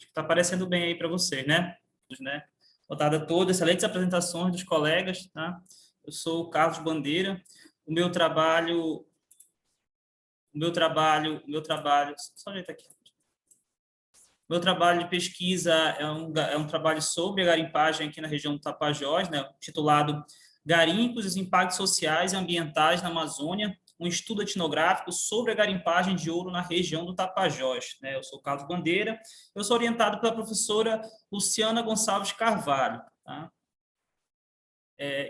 Está aparecendo bem aí para vocês, né? Rodada toda, excelentes apresentações dos colegas, tá? Eu sou o Carlos Bandeira. O meu trabalho, só ajeitar aqui. Meu trabalho de pesquisa é um trabalho sobre a garimpagem aqui na região do Tapajós, né, titulado Garimpos e os Impactos Sociais e Ambientais na Amazônia, um estudo etnográfico sobre a garimpagem de ouro na região do Tapajós. Né? Eu sou Carlos Bandeira, eu sou orientado pela professora Luciana Gonçalves Carvalho. Tá?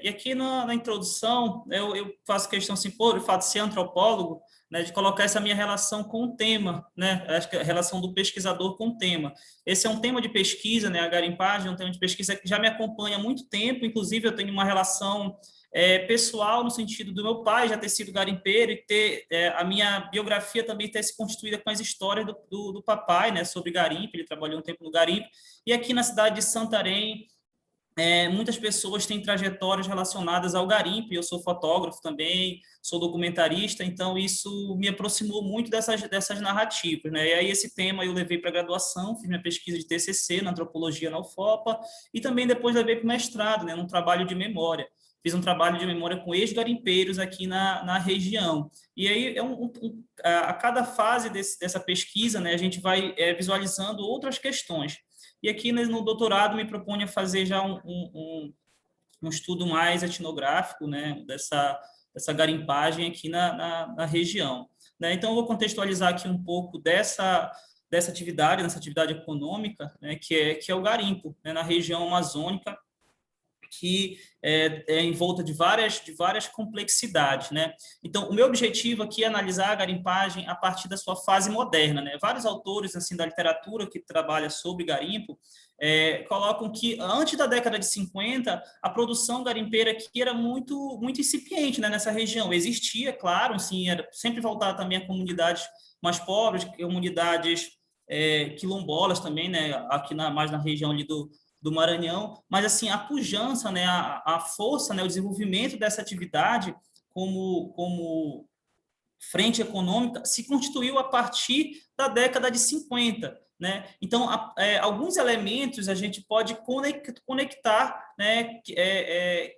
E aqui na introdução, eu faço questão, assim, por o fato de ser antropólogo, né, de colocar essa minha relação com o tema, né, acho que a relação do pesquisador com o tema. Esse é um tema de pesquisa, né, a garimpagem é um tema de pesquisa que já me acompanha há muito tempo, inclusive eu tenho uma relação pessoal no sentido do meu pai já ter sido garimpeiro e ter a minha biografia também ter se constituída com as histórias do papai, né, sobre garimpo, ele trabalhou um tempo no garimpo, e aqui na cidade de Santarém, muitas pessoas têm trajetórias relacionadas ao garimpo, eu sou fotógrafo também, sou documentarista, então isso me aproximou muito dessas narrativas, né? E aí esse tema eu levei para a graduação, fiz minha pesquisa de TCC na antropologia na UFOPA, e também depois levei para o mestrado, né, num trabalho de memória. Fiz um trabalho de memória com ex-garimpeiros aqui na região. E aí, a cada fase dessa pesquisa, né, a gente vai visualizando outras questões. E aqui no doutorado me proponho fazer já um estudo mais etnográfico, né, dessa garimpagem aqui na região. Né? Então, eu vou contextualizar aqui um pouco dessa atividade, dessa atividade econômica, né, que é o garimpo, né, na região amazônica, que é envolta de várias complexidades, né? Então, o meu objetivo aqui é analisar a garimpagem a partir da sua fase moderna, né? Vários autores assim da literatura que trabalha sobre garimpo colocam que antes da década de 50 a produção garimpeira aqui era muito incipiente, né, nessa região. Existia, claro, assim, era sempre voltada também a comunidades mais pobres, comunidades quilombolas também, né? Aqui mais na região ali do Maranhão, mas assim a pujança, né, a força, né, o desenvolvimento dessa atividade como frente econômica se constituiu a partir da década de 50, né? Então, alguns elementos a gente pode conectar, né,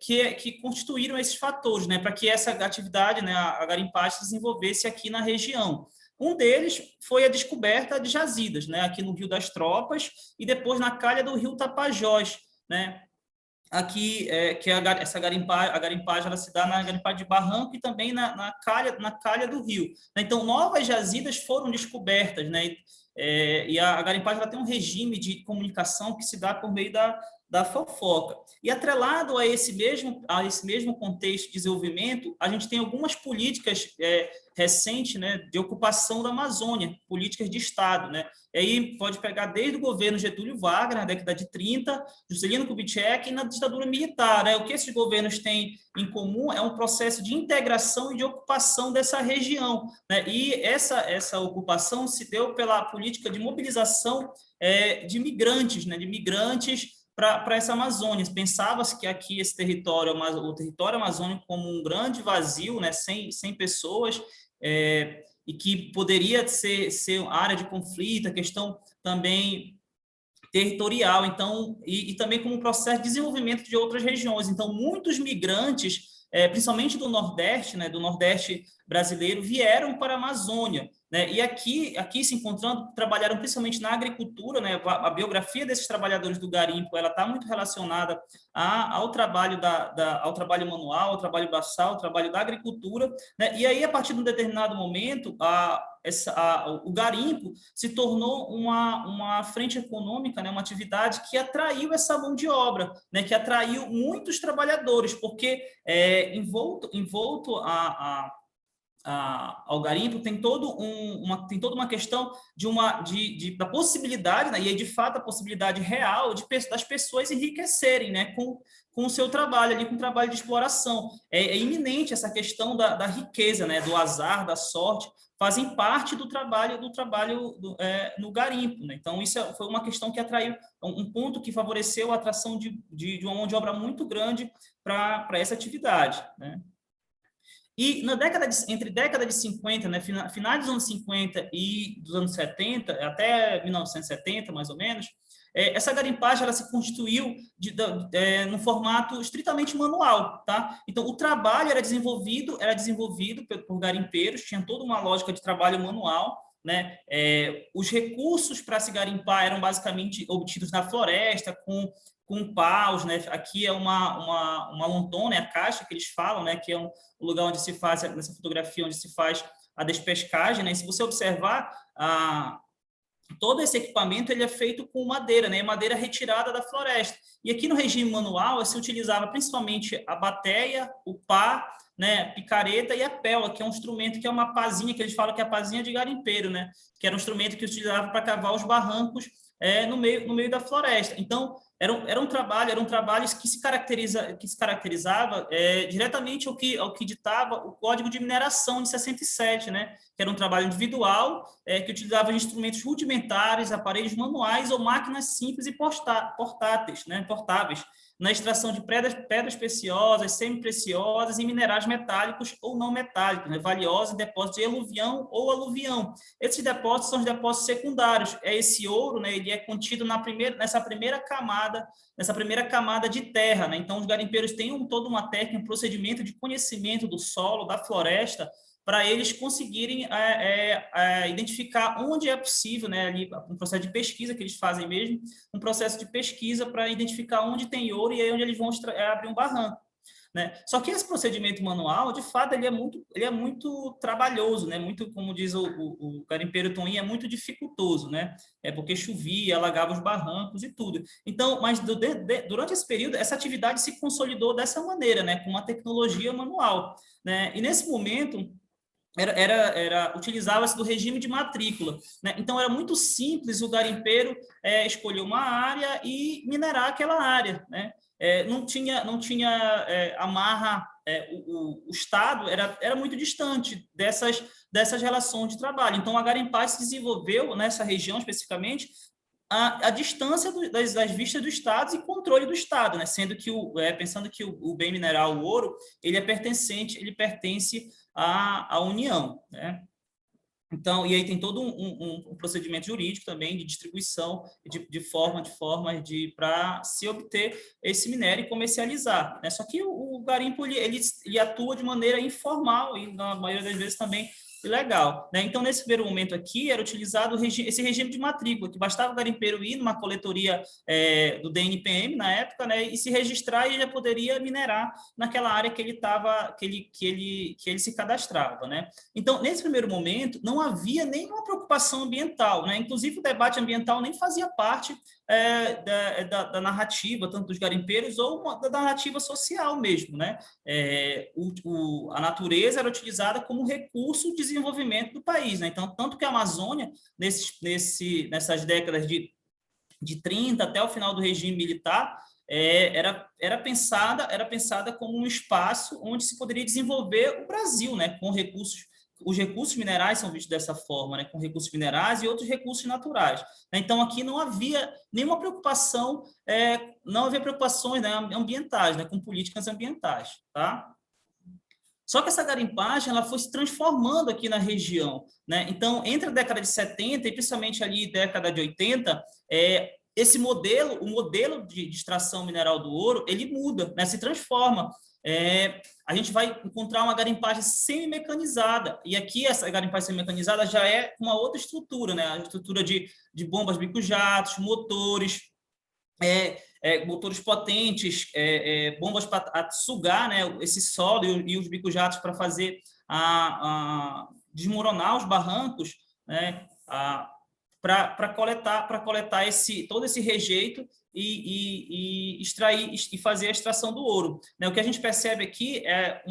que constituíram esses fatores, né, para que essa atividade, né, a garimpagem se desenvolvesse aqui na região. Um deles foi a descoberta de jazidas, né, aqui no Rio das Tropas e depois na calha do Rio Tapajós, né? Aqui, que essa garimpagem, a garimpagem ela se dá na garimpagem de Barranco e também na calha do rio. Então, novas jazidas foram descobertas, né? E a garimpagem ela tem um regime de comunicação que se dá por meio da fofoca. E atrelado a esse mesmo contexto de desenvolvimento, a gente tem algumas políticas recentes, né, de ocupação da Amazônia, políticas de Estado, né? E aí pode pegar desde o governo Getúlio Vargas, na década de 30, Juscelino Kubitschek e na ditadura militar, né? O que esses governos têm em comum é um processo de integração e de ocupação dessa região, né? E essa ocupação se deu pela política de mobilização de migrantes, né? De migrantes para essa Amazônia. Pensava-se que aqui esse território, o território amazônico, como um grande vazio, né? sem pessoas, e que poderia ser área de conflito, a questão também territorial, então, e também como um processo de desenvolvimento de outras regiões. Então, muitos migrantes, principalmente do Nordeste, né, do Nordeste brasileiro, vieram para a Amazônia, né, e aqui se encontrando, trabalharam principalmente na agricultura, né, a biografia desses trabalhadores do garimpo, ela está muito relacionada ao trabalho ao trabalho manual, ao trabalho braçal, ao trabalho da agricultura, né, e aí, a partir de um determinado momento, o garimpo se tornou uma frente econômica, né, uma atividade que atraiu essa mão de obra, né, que atraiu muitos trabalhadores, porque envolto ao garimpo tem toda uma questão da possibilidade, né, e de fato a possibilidade real das pessoas enriquecerem, né, com o seu trabalho ali, com o trabalho de exploração. É iminente essa questão da riqueza, né, do azar, da sorte, fazem parte do trabalho no garimpo, né? Então isso foi uma questão que atraiu, um ponto que favoreceu a atração de uma mão de obra muito grande para essa atividade, né? E na entre década de 50, né, finais dos anos 50 e dos anos 70, até 1970, mais ou menos, essa garimpagem ela se constituiu no formato estritamente manual, tá? Então, o trabalho era desenvolvido por garimpeiros, tinha toda uma lógica de trabalho manual, né? Os recursos para se garimpar eram basicamente obtidos na floresta, com paus, né? Aqui é uma lontona, é a caixa que eles falam, né? Que é o lugar onde se faz, nessa fotografia, onde se faz a despescagem, né? E se você observar, todo esse equipamento ele é feito com madeira, né? Madeira retirada da floresta. E aqui no regime manual se utilizava principalmente a bateia, o pá, né? Picareta e a pela, que é um instrumento que é uma pazinha, que eles falam que é a pazinha de garimpeiro, né? Que era um instrumento que utilizava para cavar os barrancos no meio da floresta. Então, era um trabalho que se caracterizava diretamente ao que ditava o Código de Mineração de 67, né? Que era um trabalho individual, que utilizava instrumentos rudimentares, aparelhos manuais ou máquinas simples e portáteis, né? Portáveis, na extração de pedras preciosas, semi-preciosas e minerais metálicos ou não metálicos, né? Valiosos em depósitos de eluvião ou aluvião. Esses depósitos são os depósitos secundários. Esse ouro, né, ele é contido nessa primeira camada de terra, né? Então, os garimpeiros têm toda uma técnica, um procedimento de conhecimento do solo, da floresta, para eles conseguirem identificar onde é possível, né, ali, um processo de pesquisa que eles fazem mesmo, um processo de pesquisa para identificar onde tem ouro e aí onde eles vão abrir um barranco, né? Só que esse procedimento manual, de fato, ele é muito trabalhoso, né? Muito, como diz o garimpeiro Toninho, é muito dificultoso, né? Porque chovia, alagava os barrancos e tudo. Então, mas durante esse período, essa atividade se consolidou dessa maneira, né? Com uma tecnologia manual, né? E nesse momento utilizava-se do regime de matrícula, né? Então era muito simples o garimpeiro escolher uma área e minerar aquela área, né? Não tinha amarra, o Estado era muito distante dessas relações de trabalho. Então a garimpagem se desenvolveu nessa região especificamente a distância das vistas do Estado e controle do Estado, né? Sendo que pensando que o bem mineral, o ouro, ele pertence à União, né? Então, e aí tem todo um procedimento jurídico também de distribuição de forma para se obter esse minério e comercializar, né? Só que o garimpo ele atua de maneira informal e na maioria das vezes também ilegal, né? Então, nesse primeiro momento aqui, era utilizado esse regime de matrícula, que bastava o garimpeiro ir numa coletoria do DNPM na época, né, e se registrar e ele já poderia minerar naquela área que ele se cadastrava, né? Então, nesse primeiro momento, não havia nenhuma preocupação ambiental, né? Inclusive, o debate ambiental nem fazia parte da narrativa, tanto dos garimpeiros, ou da narrativa social mesmo, né? A natureza era utilizada como recurso de desenvolvimento do país, né? Então, tanto que a Amazônia, nessas décadas de 30 até o final do regime militar, era pensada como um espaço onde se poderia desenvolver o Brasil, né? Os recursos minerais são vistos dessa forma, né? Com recursos minerais e outros recursos naturais. Então, aqui não havia nenhuma preocupação, não havia preocupações, né, ambientais, né, com políticas ambientais, tá? Só que essa garimpagem ela foi se transformando aqui na região, né? Então, entre a década de 70 e principalmente ali década de 80, o modelo de extração mineral do ouro, ele muda, né? Se transforma. A gente vai encontrar uma garimpagem semi-mecanizada, e aqui essa garimpagem semi-mecanizada já é uma outra estrutura, né? A estrutura de bombas bico-jatos, motores, motores potentes, bombas para sugar, né, esse solo e os bico-jatos para fazer desmoronar os barrancos, né, para coletar todo esse rejeito e extrair e fazer a extração do ouro, né? O que a gente percebe aqui é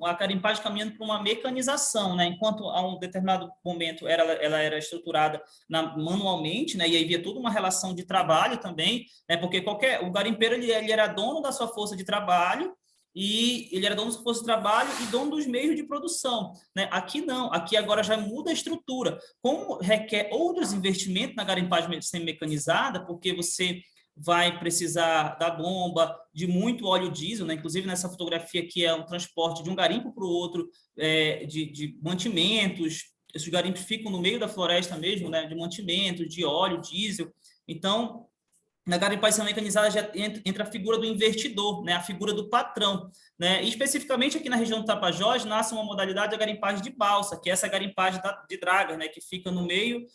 a garimpagem caminhando para uma mecanização, né? Enquanto a um determinado momento ela era estruturada manualmente, né? E aí havia toda uma relação de trabalho também, né? Porque o garimpeiro ele era dono da sua força de trabalho, e ele era dono da força de trabalho e dono dos meios de produção, né? Aqui não, aqui agora já muda a estrutura. Como requer outros investimentos na garimpagem semi-mecanizada, porque você vai precisar da bomba, de muito óleo diesel, né? Inclusive nessa fotografia aqui é um transporte de um garimpo para o outro, de mantimentos. Esses garimpos ficam no meio da floresta mesmo, né? De mantimentos, de óleo, diesel. Então, na garimpagem mecanizada já entra a figura do investidor, né, a figura do patrão, né, e especificamente aqui na região do Tapajós nasce uma modalidade de garimpagem de balsa, que é essa garimpagem de dragas, né, que fica no meio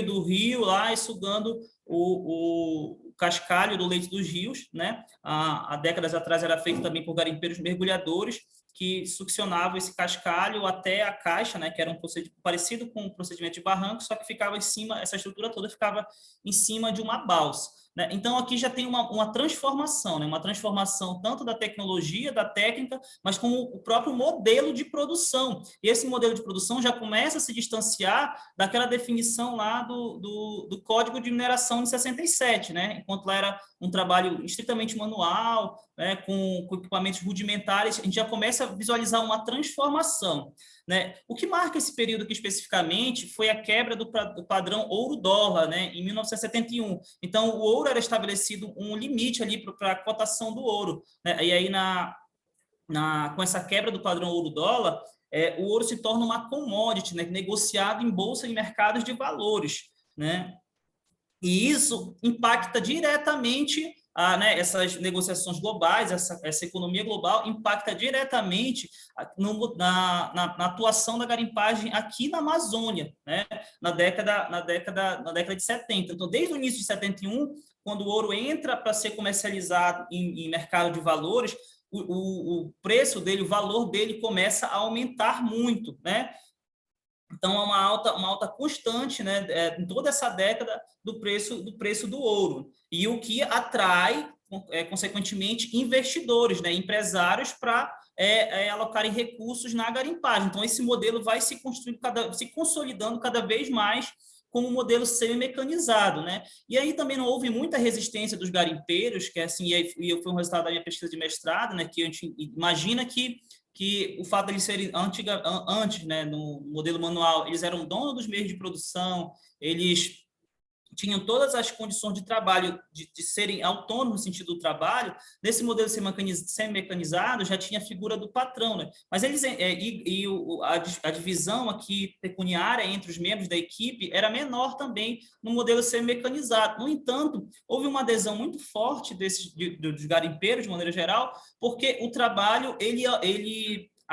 do rio lá e sugando o cascalho do leito dos rios, né, há décadas atrás era feito também por garimpeiros mergulhadores, que succionavam esse cascalho até a caixa, né, que era um procedimento parecido com o procedimento de barranco, só que ficava em cima, essa estrutura toda ficava em cima de uma balsa. Né? Então, aqui já tem uma transformação, né? Uma transformação tanto da tecnologia, da técnica, mas como o próprio modelo de produção. E esse modelo de produção já começa a se distanciar daquela definição lá do Código de Mineração de 67, né? Enquanto lá era um trabalho estritamente manual, né? com equipamentos rudimentares, a gente já começa a visualizar uma transformação. Né? O que marca esse período aqui especificamente foi a quebra do padrão ouro-dólar, né, em 1971. Então, o ouro era estabelecido um limite ali para a cotação do ouro. Né? E aí, com essa quebra do padrão ouro-dólar, o ouro se torna uma commodity, né, negociado em bolsa e mercados de valores. Né? E isso impacta diretamente né, essas negociações globais, essa economia global impacta diretamente na atuação da garimpagem aqui na Amazônia, né, na década de 70. Então, desde o início de 71, quando o ouro entra para ser comercializado em mercado de valores, o preço dele, o valor dele começa a aumentar muito, né? Então, é uma alta constante, né, em toda essa década do preço do ouro. E o que atrai, consequentemente, investidores, né, empresários para alocarem recursos na garimpagem. Então, esse modelo vai se consolidando cada vez mais como um modelo semi-mecanizado, né? E aí também não houve muita resistência dos garimpeiros, que assim, e foi um resultado da minha pesquisa de mestrado, né, que a gente imagina que o fato de eles serem antes, né, no modelo manual, eles eram donos dos meios de produção, eles tinham todas as condições de trabalho, de serem autônomos no sentido do trabalho. Nesse modelo semi-mecanizado já tinha a figura do patrão, né? Mas eles a divisão aqui pecuniária entre os membros da equipe era menor também no modelo semi-mecanizado. No entanto, houve uma adesão muito forte dos garimpeiros, de maneira geral, porque o trabalho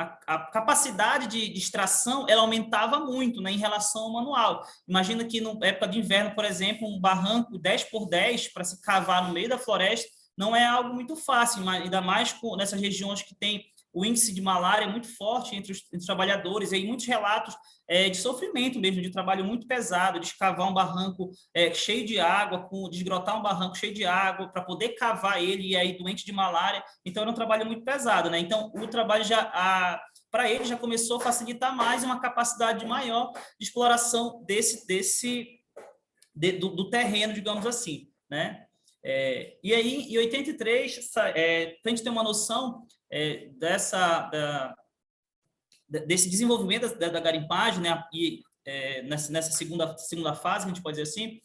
a capacidade de extração ela aumentava muito, né, em relação ao manual. Imagina que na época de inverno, por exemplo, um barranco 10 por 10 para se cavar no meio da floresta não é algo muito fácil, ainda mais nessas regiões que tem o índice de malária muito forte entre os trabalhadores, e aí muitos relatos de sofrimento mesmo, de trabalho muito pesado, de escavar um barranco cheio de água, de esgrotar um barranco cheio de água, para poder cavar ele, e aí doente de malária. Então, era um trabalho muito pesado, né? Então, o trabalho para ele já começou a facilitar mais uma capacidade maior de exploração do terreno, digamos assim, né? E aí, em 83, para a gente ter uma noção desse desenvolvimento da garimpagem, né? E nessa segunda fase, a gente pode dizer assim,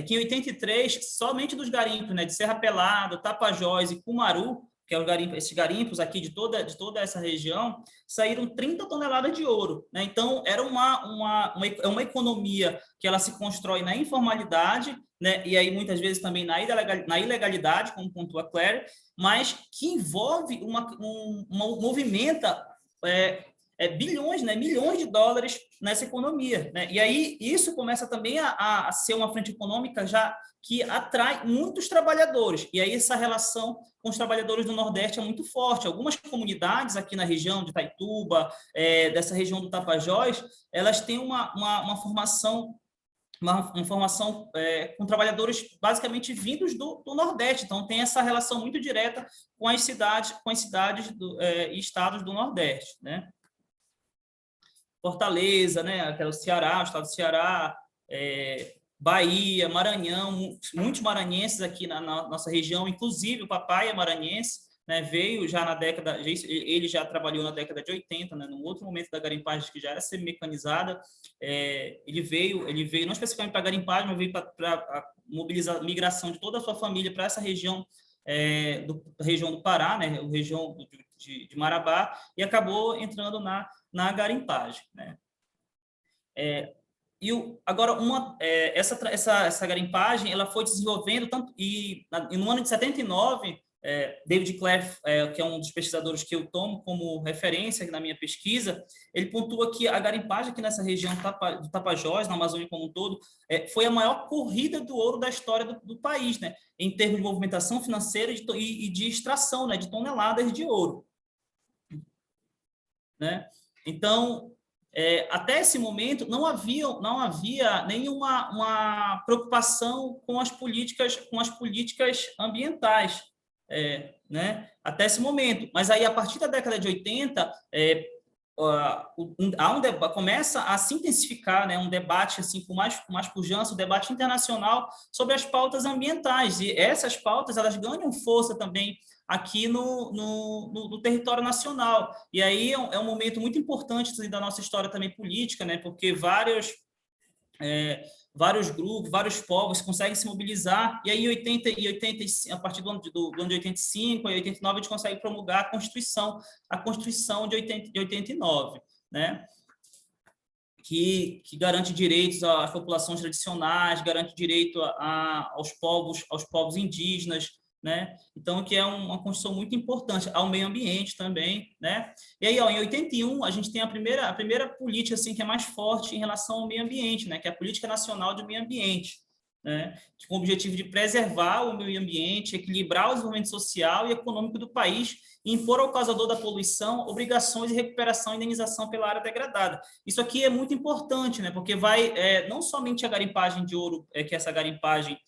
que em 83, somente dos garimpos, né, de Serra Pelada, Tapajós e Cumaru, que é esses garimpos aqui de toda essa região, saíram 30 toneladas de ouro. Né? Então, era uma economia que ela se constrói na informalidade, né? E aí muitas vezes também na ilegalidade, como pontua a Claire, mas que envolve movimenta bilhões, né, milhões de dólares nessa economia. Né? E aí isso começa também a ser uma frente econômica já que atrai muitos trabalhadores. E aí essa relação com os trabalhadores do Nordeste é muito forte. Algumas comunidades aqui na região de Itaituba, dessa região do Tapajós, elas têm uma formação com trabalhadores basicamente vindos do Nordeste. Então, tem essa relação muito direta com as cidades e estados do Nordeste. Né? Fortaleza, né? Que era o Ceará, o estado do Ceará, Bahia, Maranhão, muitos maranhenses aqui na nossa região, inclusive o papai é maranhense, né, veio já na década, ele já trabalhou na década de 80, né, num outro momento da garimpagem que já era semi-mecanizada. Ele veio não especificamente para garimpagem, mas veio para mobilizar migração de toda a sua família para essa região, da região do Pará, né, a região de Marabá, e acabou entrando na garimpagem, né. Agora, essa garimpagem ela foi desenvolvendo tanto, e no ano de 79, David Clare, que é um dos pesquisadores que eu tomo como referência na minha pesquisa, ele pontua que a garimpagem aqui nessa região do Tapajós, na Amazônia como um todo, foi a maior corrida do ouro da história do país, né, em termos de movimentação financeira e de extração, né, de toneladas de ouro, né? Então, até esse momento, não havia nenhuma uma preocupação com as políticas ambientais, né? Até esse momento. Mas aí, a partir da década de 80, começa a se intensificar, né, um debate assim, com mais pujança, um debate internacional sobre as pautas ambientais. E essas pautas elas ganham força também aqui no território nacional. E aí é um momento muito importante assim, da nossa história também política, né, porque vários grupos, vários povos conseguem se mobilizar, e aí a partir do ano de 85 e 89, a gente consegue promulgar a Constituição de 89, né? Que garante direitos às populações tradicionais, garante direito aos povos indígenas, né? Então, que é uma Constituição muito importante, ao meio ambiente também, né? E aí, em 81, a gente tem a primeira política assim, que é mais forte em relação ao meio ambiente, né? Que é a Política Nacional de Meio Ambiente, né? Com o objetivo de preservar o meio ambiente, equilibrar o desenvolvimento social e econômico do país e impor ao causador da poluição obrigações de recuperação e indenização pela área degradada. Isso aqui é muito importante, né? Porque vai não somente a garimpagem de ouro, que essa garimpagem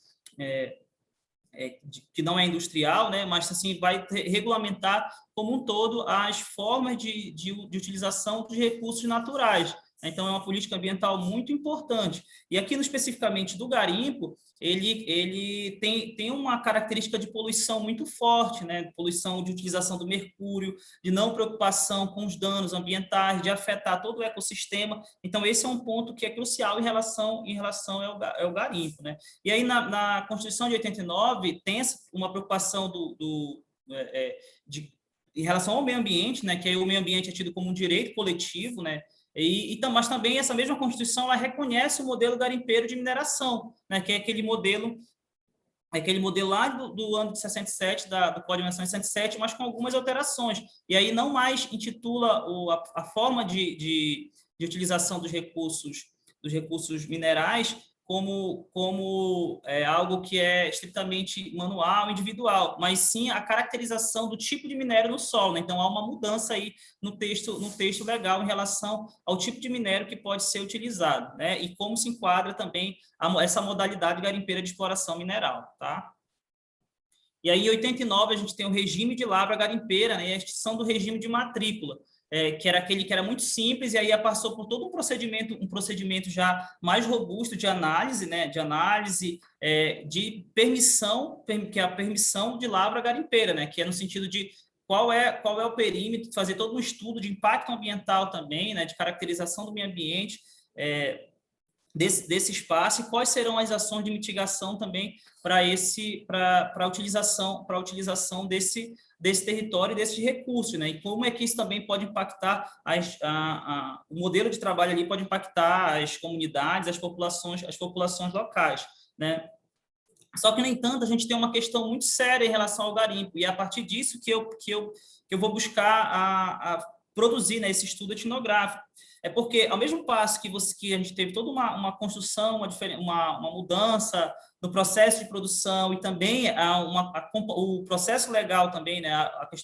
que não é industrial, né, mas assim vai regulamentar como um todo as formas de utilização dos recursos naturais. Então, é uma política ambiental muito importante. E aqui, especificamente do garimpo, ele tem uma característica de poluição muito forte, né? Poluição de utilização do mercúrio, de não preocupação com os danos ambientais, de afetar todo o ecossistema. Então, esse é um ponto que é crucial em relação ao garimpo, né? E aí, na Constituição de 89, tem uma preocupação em relação ao meio ambiente, né? Que aí o meio ambiente é tido como um direito coletivo, né? Mas também essa mesma Constituição ela reconhece o modelo garimpeiro de mineração, né, que é aquele modelo lá do ano de 67, do Código de Mineração de 67, mas com algumas alterações. E aí não mais intitula a forma de utilização dos recursos minerais como algo que é estritamente manual, individual, mas sim a caracterização do tipo de minério no solo, né? Então, há uma mudança aí no texto legal em relação ao tipo de minério que pode ser utilizado, né? E como se enquadra também essa modalidade garimpeira de exploração mineral, tá? E aí, em 89, a gente tem o regime de lavra garimpeira, né, e a extinção do regime de matrícula, que era aquele que era muito simples, e aí passou por todo um procedimento já mais robusto de análise, né, de permissão, que é a permissão de lavra garimpeira, né, que é no sentido de qual é o perímetro, fazer todo um estudo de impacto ambiental também, né, de caracterização do meio ambiente, desse espaço, e quais serão as ações de mitigação também para a utilização desse território e desses recursos, né? E como é que isso também pode impactar o modelo de trabalho ali pode impactar as comunidades, as populações locais, né? Só que, no entanto, a gente tem uma questão muito séria em relação ao garimpo, e é a partir disso que eu vou buscar a produzir, né, esse estudo etnográfico. É porque, ao mesmo passo que a gente teve toda uma construção, uma mudança no processo de produção e também o processo legal também, né,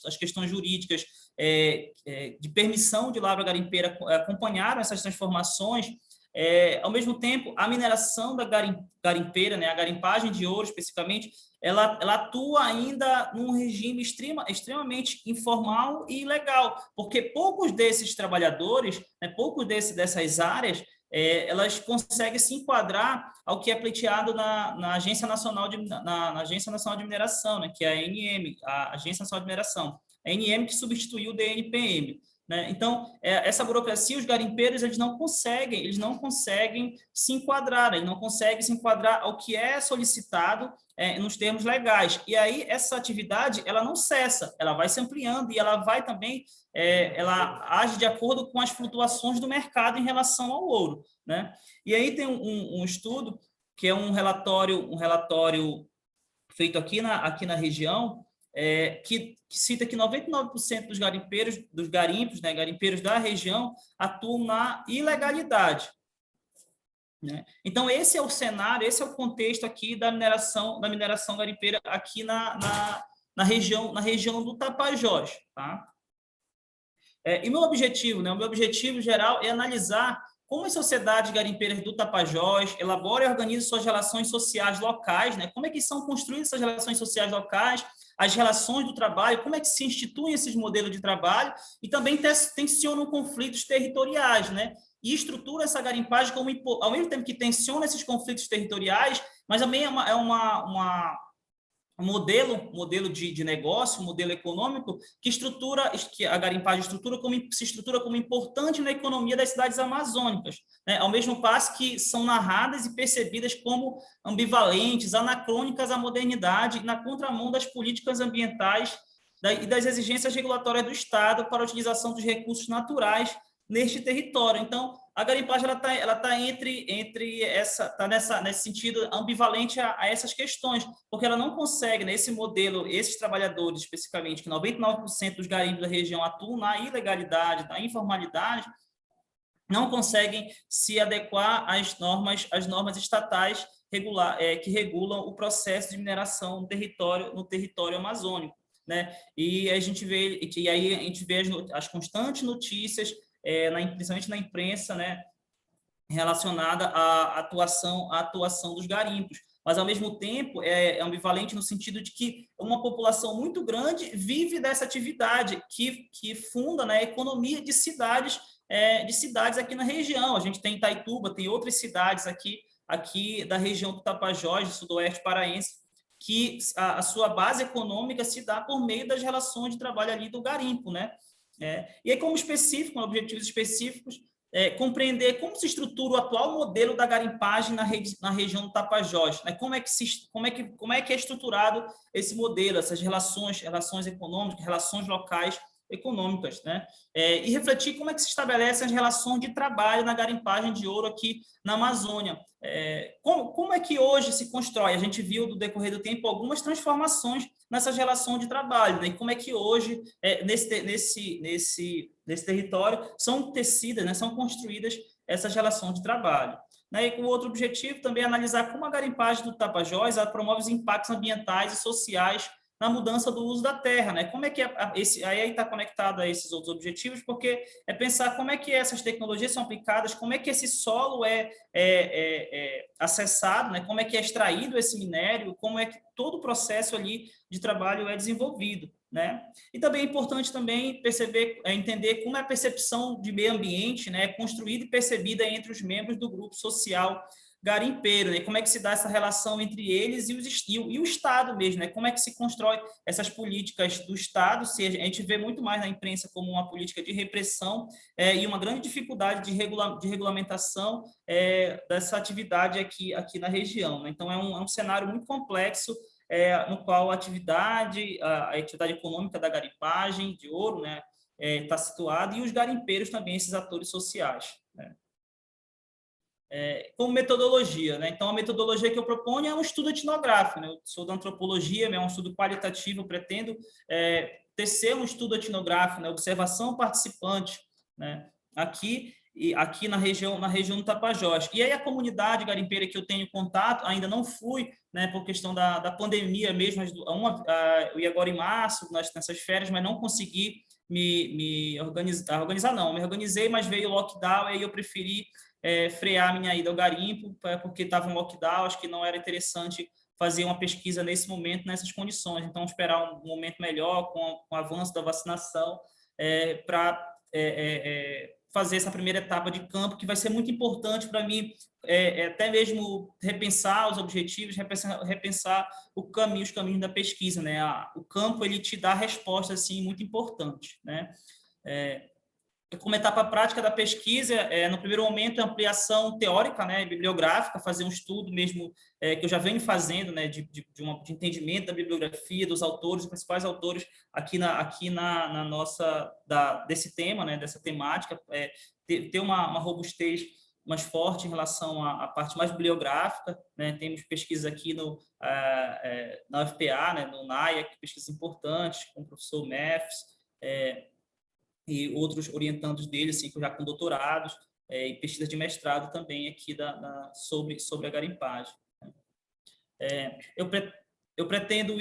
as questões jurídicas de permissão de lavra garimpeira acompanharam essas transformações. Ao mesmo tempo, a mineração da garimpeira, né, a garimpagem de ouro especificamente, ela atua ainda num regime extremamente informal e ilegal, porque poucos desses trabalhadores, né, poucos dessas áreas, elas conseguem se enquadrar ao que é pleiteado na Agência Nacional na Agência Nacional de Mineração, né, que é a ANM, a Agência Nacional de Mineração. A ANM que substituiu o DNPM. Né? Então, essa burocracia, os garimpeiros, eles não conseguem se enquadrar, eles não conseguem se enquadrar ao que é solicitado nos termos legais. E aí, essa atividade, ela não cessa, ela vai se ampliando e ela vai também, ela age de acordo com as flutuações do mercado em relação ao ouro. Né? E aí tem um estudo, que é um relatório feito aqui na região, que cita que 99% dos garimpos, né, garimpeiros da região, atuam na ilegalidade. Né? Então, esse é o cenário, esse é o contexto aqui da mineração garimpeira aqui na região do Tapajós. Tá? E meu objetivo, né, o meu objetivo geral é analisar como as sociedades garimpeiras do Tapajós elaboram e organizam suas relações sociais locais, né? Como é que são construídas essas relações sociais locais, as relações do trabalho, como é que se instituem esses modelos de trabalho e também tensionam conflitos territoriais, né? E estrutura essa garimpagem como, ao mesmo tempo que tensiona esses conflitos territoriais, mas também é um modelo de negócio, um modelo econômico que a garimpagem se estrutura como importante na economia das cidades amazônicas, né? Ao mesmo passo que são narradas e percebidas como ambivalentes, anacrônicas à modernidade, na contramão das políticas ambientais e das exigências regulatórias do Estado para a utilização dos recursos naturais neste território. Então, a garimpagem ela tá nesse sentido ambivalente a essas questões, porque ela não consegue, nesse modelo, esses trabalhadores especificamente, que 99% dos garimpos da região atuam na ilegalidade, na informalidade, não conseguem se adequar às normas estatais que regulam o processo de mineração no território amazônico. Né? E a gente vê as constantes notícias, principalmente na imprensa, né, relacionada à atuação dos garimpos. Mas, ao mesmo tempo, é ambivalente no sentido de que uma população muito grande vive dessa atividade que funda, né, a economia de cidades aqui na região. A gente tem Itaituba, tem outras cidades aqui da região do Tapajós, do sudoeste paraense, que a sua base econômica se dá por meio das relações de trabalho ali do garimpo, né? E aí, como objetivos específicos, compreender como se estrutura o atual modelo da garimpagem na região do Tapajós, né? Como é que é estruturado esse modelo, essas relações econômicas, relações locais econômicas, né? E refletir como é que se estabelecem as relações de trabalho na garimpagem de ouro aqui na Amazônia. Como é que hoje se constrói? A gente viu, no decorrer do tempo, algumas transformações nessas relações de trabalho, né? E como é que hoje, nesse território, são tecidas, né? São construídas essas relações de trabalho. Né? E com o outro objetivo também é analisar como a garimpagem do Tapajós promove os impactos ambientais e sociais na mudança do uso da terra, né? Como é que aí está conectado a esses outros objetivos, porque é pensar como é que essas tecnologias são aplicadas, como é que esse solo é acessado, né? Como é que é extraído esse minério, como é que todo o processo ali de trabalho é desenvolvido, né? E também é importante também entender como é a percepção de meio ambiente, né, construída e percebida entre os membros do grupo social garimpeiro, né? Como é que se dá essa relação entre eles e o Estado mesmo, né? Como é que se constrói essas políticas do Estado? Se a gente vê muito mais na imprensa como uma política de repressão e uma grande dificuldade de regulamentação dessa atividade aqui na região, né? Então, é um cenário muito complexo, no qual a atividade econômica da garimpagem de ouro, né, está situada, e os garimpeiros também, esses atores sociais, né? Como metodologia, né? Então, a metodologia que eu proponho é um estudo etnográfico, né? Eu sou da antropologia, é um estudo qualitativo, eu pretendo tecer um estudo etnográfico, né? Observação participante, né? Aqui na região do Tapajós. E aí a comunidade garimpeira que eu tenho contato, ainda não fui, né, por questão da pandemia mesmo, eu ia agora em março, nessas férias, mas não consegui me organizar não, me organizei, mas veio o lockdown, e aí eu preferi frear minha ida ao garimpo, porque estava um lockdown, acho que não era interessante fazer uma pesquisa nesse momento, nessas condições. Então, esperar um momento melhor, com o avanço da vacinação, para fazer essa primeira etapa de campo, que vai ser muito importante para mim, até mesmo repensar os objetivos, repensar os caminhos da pesquisa, né? O campo, ele te dá respostas, assim, muito importantes, né? Como etapa prática da pesquisa, no primeiro momento, ampliação teórica, né, bibliográfica, fazer um estudo mesmo que eu já venho fazendo, né, de entendimento da bibliografia, dos autores, os principais autores aqui na nossa, desse tema, né, dessa temática, ter uma robustez mais forte em relação à parte mais bibliográfica, né, temos pesquisas aqui na UFPA, né, no NAIA, pesquisas importantes, com o professor Mefs, e outros orientandos dele, assim, já com doutorados, e pesquisa de mestrado também aqui sobre a garimpagem. Eu pretendo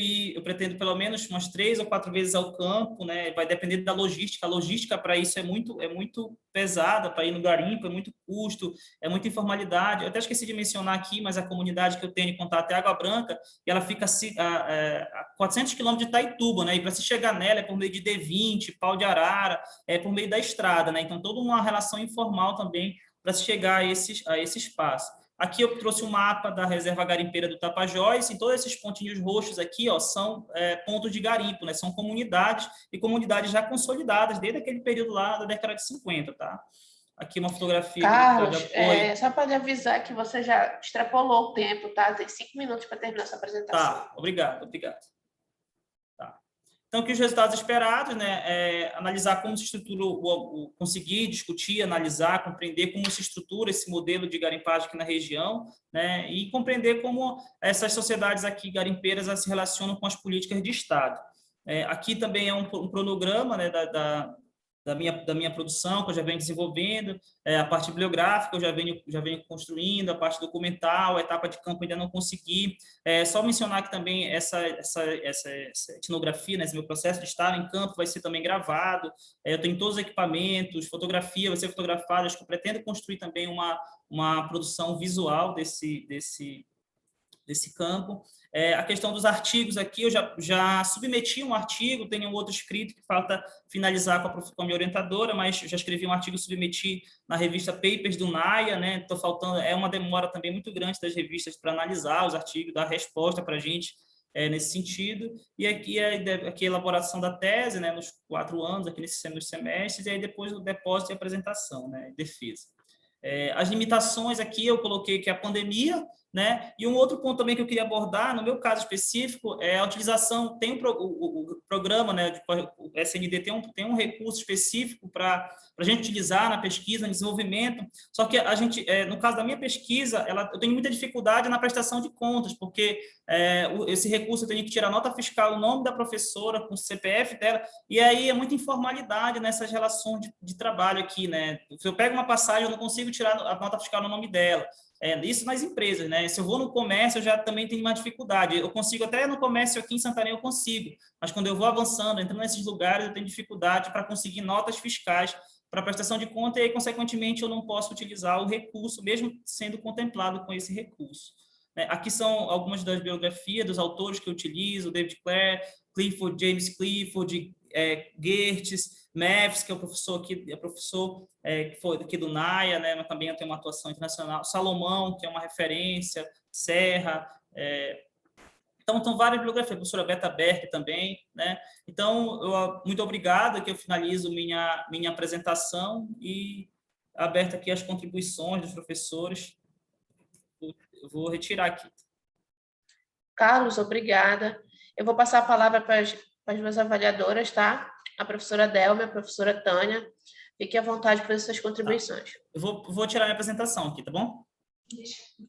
pelo menos umas 3 ou 4 vezes ao campo, né? Vai depender da logística. A logística para isso é muito pesada, para ir no garimpo, é muito custo, é muita informalidade. Eu até esqueci de mencionar aqui, mas a comunidade que eu tenho em contato é Água Branca, e ela fica a 400 quilômetros de Itaituba, né? E para se chegar nela é por meio de D20, Pau de Arara, é por meio da estrada, né? Então, toda uma relação informal também para se chegar a esse espaço. Aqui eu trouxe um mapa da reserva garimpeira do Tapajós, e todos esses pontinhos roxos aqui, ó, são pontos de garimpo, né? São comunidades, e comunidades já consolidadas desde aquele período lá da década de 50, tá? Aqui uma fotografia... Carlos, só pode avisar que você já extrapolou o tempo, tá? Tem 5 minutos para terminar sua apresentação. Tá, obrigado. Tá. Então, aqui os resultados esperados, né, analisar como se estrutura, conseguir discutir, analisar, compreender como se estrutura esse modelo de garimpagem aqui na região, né, e compreender como essas sociedades aqui garimpeiras se relacionam com as políticas de Estado. Aqui também é um cronograma, né, da minha produção, que eu já venho desenvolvendo, a parte bibliográfica eu já venho construindo, a parte documental, a etapa de campo ainda não consegui. Só mencionar que também essa etnografia, né, esse meu processo de estar em campo vai ser também gravado, eu tenho todos os equipamentos, fotografia vai ser fotografada, acho que eu pretendo construir também uma produção visual desse campo. A questão dos artigos aqui, eu já submeti um artigo, tenho um outro escrito que falta finalizar com a minha orientadora, mas já escrevi um artigo, submeti na revista Papers do NAIA, né? Tô faltando, uma demora também muito grande das revistas para analisar os artigos, dar resposta para a gente nesse sentido. E aqui aqui a elaboração da tese, né? Nos 4 anos, aqui nos semestres, e aí depois o depósito e apresentação, né? Defesa. As limitações aqui eu coloquei que é a pandemia, né? E um outro ponto também que eu queria abordar, no meu caso específico, é a utilização, tem o programa, né, o SND tem um recurso específico para a gente utilizar na pesquisa, no desenvolvimento, só que a gente, no caso da minha pesquisa, eu tenho muita dificuldade na prestação de contas, porque esse recurso eu tenho que tirar nota fiscal, o nome da professora, com o CPF dela, e aí é muita informalidade nessas relações de trabalho aqui, né? Se eu pego uma passagem, eu não consigo tirar a nota fiscal no nome dela. Isso nas empresas, né? Se eu vou no comércio, eu já também tenho uma dificuldade. Eu consigo até no comércio aqui em Santarém, eu consigo, mas quando eu vou avançando, entrando nesses lugares, eu tenho dificuldade para conseguir notas fiscais para prestação de conta, e aí, consequentemente, eu não posso utilizar o recurso, mesmo sendo contemplado com esse recurso. Aqui são algumas das biografias dos autores que eu utilizo: David Clare, James Clifford, Geertz, Mefs, que é o professor aqui, que foi aqui do NAIA, né, mas também tem uma atuação internacional, Salomão, que é uma referência, Serra, então, estão várias biografias, a professora Beta Berck também, né? Então, muito obrigado, que eu finalizo minha apresentação, e aberto aqui as contribuições dos professores. Eu vou retirar aqui. Carlos, obrigada. Eu vou passar a palavra para as duas avaliadoras, tá? A professora Delma e a professora Tânia. Fique à vontade para fazer suas contribuições. Tá. Eu vou tirar minha apresentação aqui, tá bom?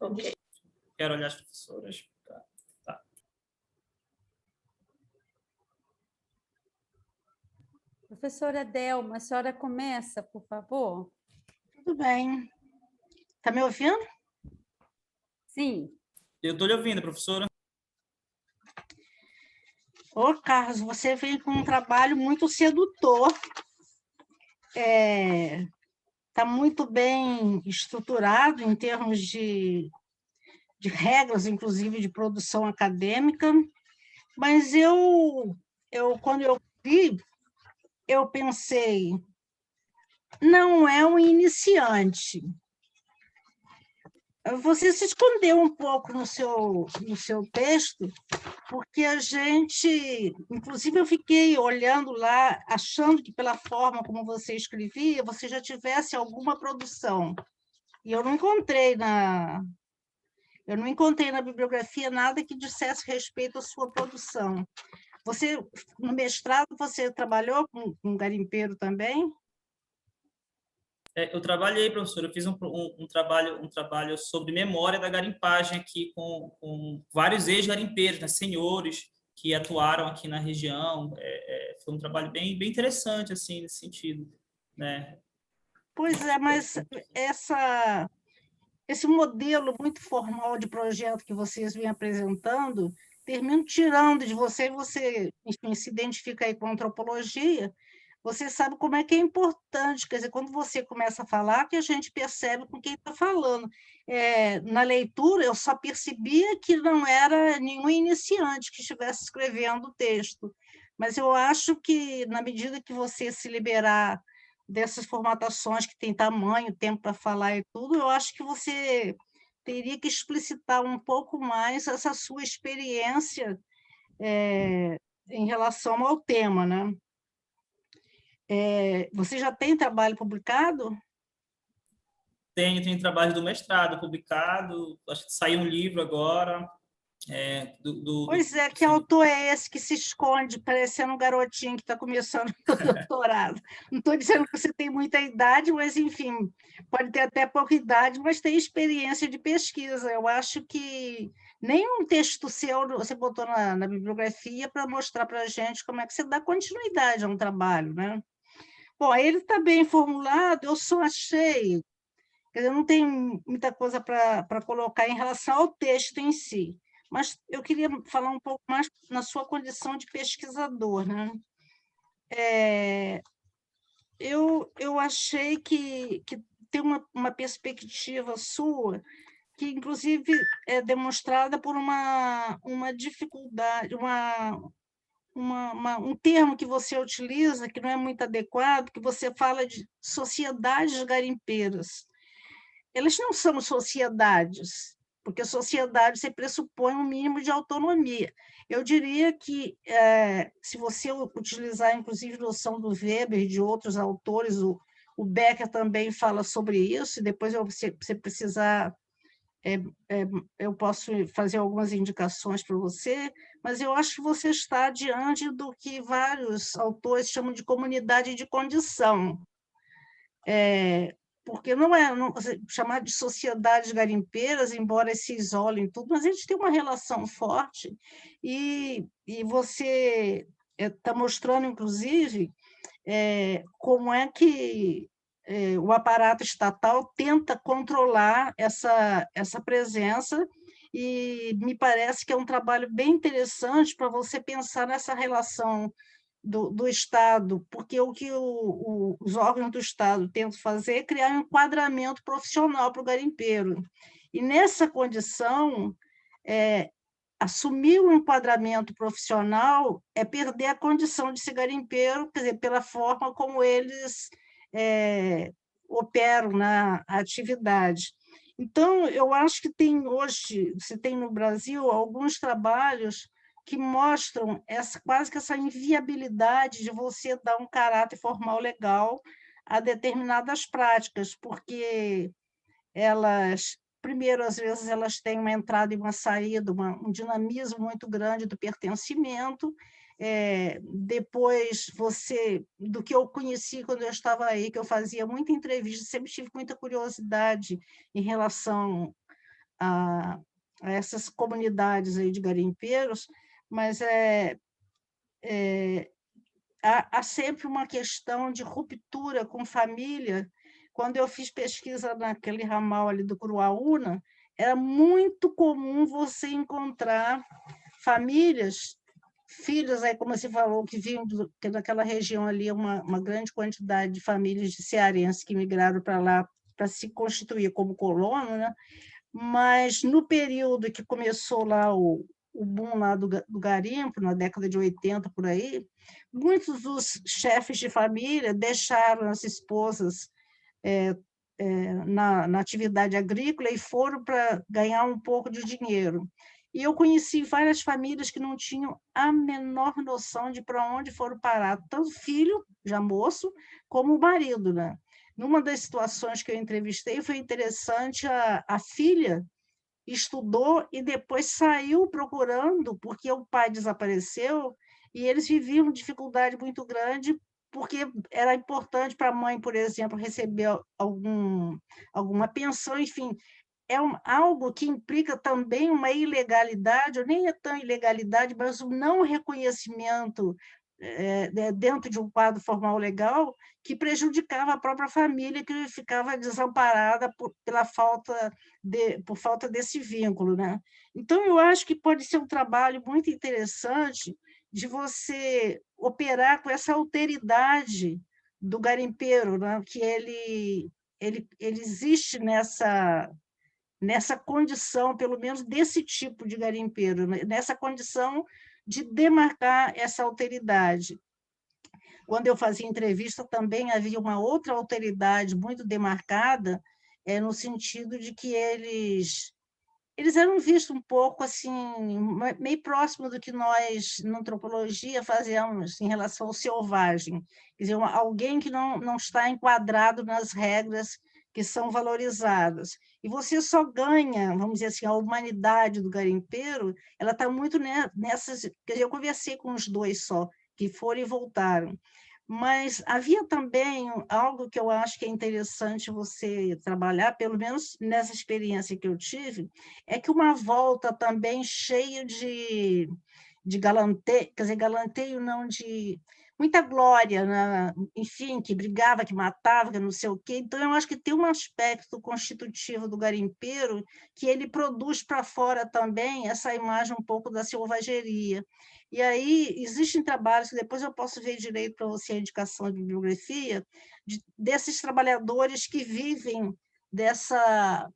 Ok. Quero olhar as professoras. Tá. Professora Delma, a senhora começa, por favor? Tudo bem. Está me ouvindo? Sim. Eu estou lhe ouvindo, professora. Ô, Carlos, você veio com um trabalho muito sedutor. Está muito bem estruturado em termos de regras, inclusive de produção acadêmica, mas quando eu vi, eu pensei, não é um iniciante. Você se escondeu um pouco no seu texto, porque a gente, inclusive eu fiquei olhando lá, achando que pela forma como você escrevia, você já tivesse alguma produção. E eu não encontrei na bibliografia nada que dissesse respeito à sua produção. Você, no mestrado, você trabalhou com garimpeiro também? Eu trabalhei, professor, eu fiz um trabalho sobre memória da garimpagem aqui com vários ex-garimpeiros, né, senhores que atuaram aqui na região. Foi um trabalho bem interessante, assim, nesse sentido, né? Pois é, mas esse modelo muito formal de projeto que vocês vêm apresentando termina tirando de você, enfim, se identifica aí com a antropologia, você sabe como é que é importante, quer dizer, quando você começa a falar, que a gente percebe com quem está falando. Na leitura, eu só percebia que não era nenhum iniciante que estivesse escrevendo o texto, mas eu acho que, na medida que você se liberar dessas formatações que tem tamanho, tempo para falar e tudo, eu acho que você teria que explicitar um pouco mais essa sua experiência em relação ao tema, né? Você já tem trabalho publicado? Tenho trabalho do mestrado publicado, acho que saiu um livro agora. Pois é, que Assim, autor é esse que se esconde, parecendo um garotinho que está começando o doutorado? Não estou dizendo que você tem muita idade, mas, enfim, pode ter até pouca idade, mas tem experiência de pesquisa. Eu acho que nenhum texto seu você botou na bibliografia para mostrar para a gente como é que você dá continuidade a um trabalho, né? Bom, ele está bem formulado, eu só achei, quer dizer, não tem muita coisa para colocar em relação ao texto em si, mas eu queria falar um pouco mais na sua condição de pesquisador, né? Eu achei que tem uma perspectiva sua que, inclusive, é demonstrada por uma dificuldade, um termo que você utiliza que não é muito adequado, que você fala de sociedades garimpeiras. Elas não são sociedades, porque sociedade você pressupõe um mínimo de autonomia. Eu diria que, se você utilizar, inclusive, a noção do Weber e de outros autores, o Becker também fala sobre isso, e depois, se você precisar, eu posso fazer algumas indicações para você, mas eu acho que você está diante do que vários autores chamam de comunidade de condição, porque chamar de sociedades garimpeiras, embora se isolem tudo, mas eles têm uma relação forte, e você está mostrando, inclusive, como é que o aparato estatal tenta controlar essa presença, e me parece que é um trabalho bem interessante para você pensar nessa relação do Estado, porque o que os órgãos do Estado tentam fazer é criar um enquadramento profissional para o garimpeiro. E, nessa condição, assumir o enquadramento profissional é perder a condição de ser garimpeiro, quer dizer, pela forma como eles operam na atividade. Então, eu acho que você tem no Brasil alguns trabalhos que mostram quase que essa inviabilidade de você dar um caráter formal legal a determinadas práticas, porque primeiro, às vezes, elas têm uma entrada e uma saída, um dinamismo muito grande do pertencimento. Depois, do que eu conheci quando eu estava aí, que eu fazia muita entrevista, sempre tive muita curiosidade em relação a essas comunidades aí de garimpeiros, mas há sempre uma questão de ruptura com família. Quando eu fiz pesquisa naquele ramal ali do Curuaúna, era muito comum você encontrar famílias, filhos, aí, como você falou, que naquela região ali uma grande quantidade de famílias de cearenses que migraram para lá para se constituir como colono, né? Mas no período que começou lá o o boom lá do garimpo, na década de 80, por aí, muitos dos chefes de família deixaram as esposas na atividade agrícola e foram para ganhar um pouco de dinheiro. E eu conheci várias famílias que não tinham a menor noção de para onde foram parar, tanto o filho, já moço, como o marido, né? Numa das situações que eu entrevistei, foi interessante, a filha estudou e depois saiu procurando, porque o pai desapareceu, e eles viviam dificuldade muito grande, porque era importante para a mãe, por exemplo, receber alguma pensão, enfim, algo que implica também uma ilegalidade, ou nem é tão ilegalidade, mas um não reconhecimento dentro de um quadro formal legal, que prejudicava a própria família, que ficava desamparada por falta desse vínculo, né? Então, eu acho que pode ser um trabalho muito interessante de você operar com essa alteridade do garimpeiro, né? Que ele existe nessa condição, pelo menos desse tipo de garimpeiro, nessa condição de demarcar essa alteridade. Quando eu fazia entrevista, também havia uma outra alteridade muito demarcada, no sentido de que eles eram vistos um pouco assim, meio próximo do que nós, na antropologia, fazemos em relação ao selvagem. Quer dizer, alguém que não está enquadrado nas regras que são valorizadas. E você só ganha, vamos dizer assim, a humanidade do garimpeiro, ela está muito nessas... Quer dizer, eu conversei com os dois só, que foram e voltaram. Mas havia também algo que eu acho que é interessante você trabalhar, pelo menos nessa experiência que eu tive, é que uma volta também cheia de galanteio, quer dizer, galanteio não de muita glória, né? Enfim, que brigava, que matava, que não sei o quê. Então, eu acho que tem um aspecto constitutivo do garimpeiro que ele produz para fora também essa imagem um pouco da selvageria. E aí existem trabalhos, que depois eu posso ver direito para você a indicação de bibliografia, desses trabalhadores que vivem dessa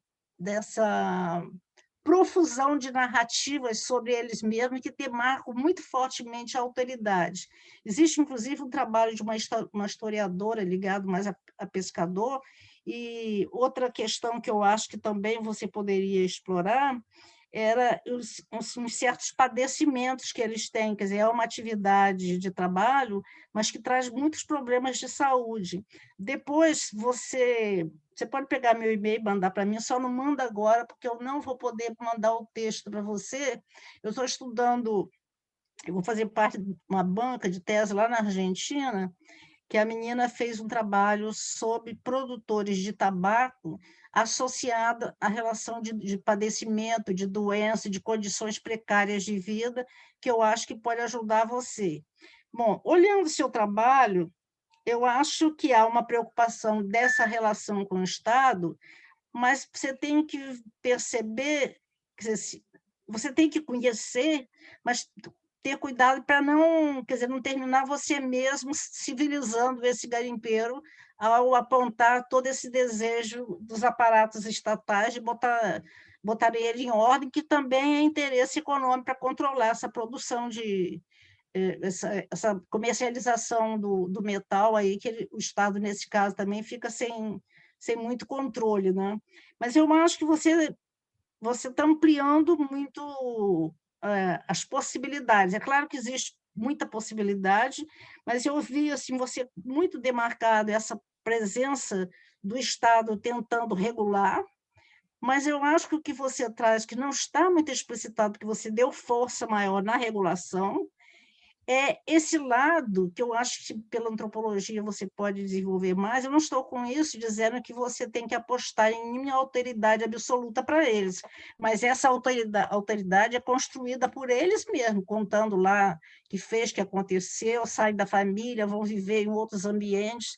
profusão de narrativas sobre eles mesmos que demarcam muito fortemente a autoridade. Existe, inclusive, um trabalho de uma historiadora ligada mais a pescador, e outra questão que eu acho que também você poderia explorar era uns certos padecimentos que eles têm, quer dizer, é uma atividade de trabalho, mas que traz muitos problemas de saúde. Depois, você pode pegar meu e-mail e mandar para mim, só não manda agora, porque eu não vou poder mandar o texto para você. Eu estou estudando, eu vou fazer parte de uma banca de tese lá na Argentina, que a menina fez um trabalho sobre produtores de tabaco associado à relação de padecimento, de doença, de condições precárias de vida, que eu acho que pode ajudar você. Bom, olhando o seu trabalho, eu acho que há uma preocupação dessa relação com o Estado, mas você tem que perceber, quer dizer, você tem que conhecer, mas ter cuidado para não, quer dizer, não terminar você mesmo civilizando esse garimpeiro ao apontar todo esse desejo dos aparatos estatais de botar ele em ordem, que também é interesse econômico para controlar essa produção essa comercialização do metal aí, que o Estado, nesse caso, também fica sem muito controle, né? Mas eu acho que você está ampliando muito as possibilidades. É claro que existe muita possibilidade, mas eu vi assim, você muito demarcado essa presença do Estado tentando regular, mas eu acho que o que você traz, que não está muito explicitado, que você deu força maior na regulação, é esse lado que eu acho que pela antropologia você pode desenvolver mais. Eu não estou com isso dizendo que você tem que apostar em uma autoridade absoluta para eles, mas essa autoridade é construída por eles mesmos, contando lá que fez, que aconteceu, saem da família, vão viver em outros ambientes.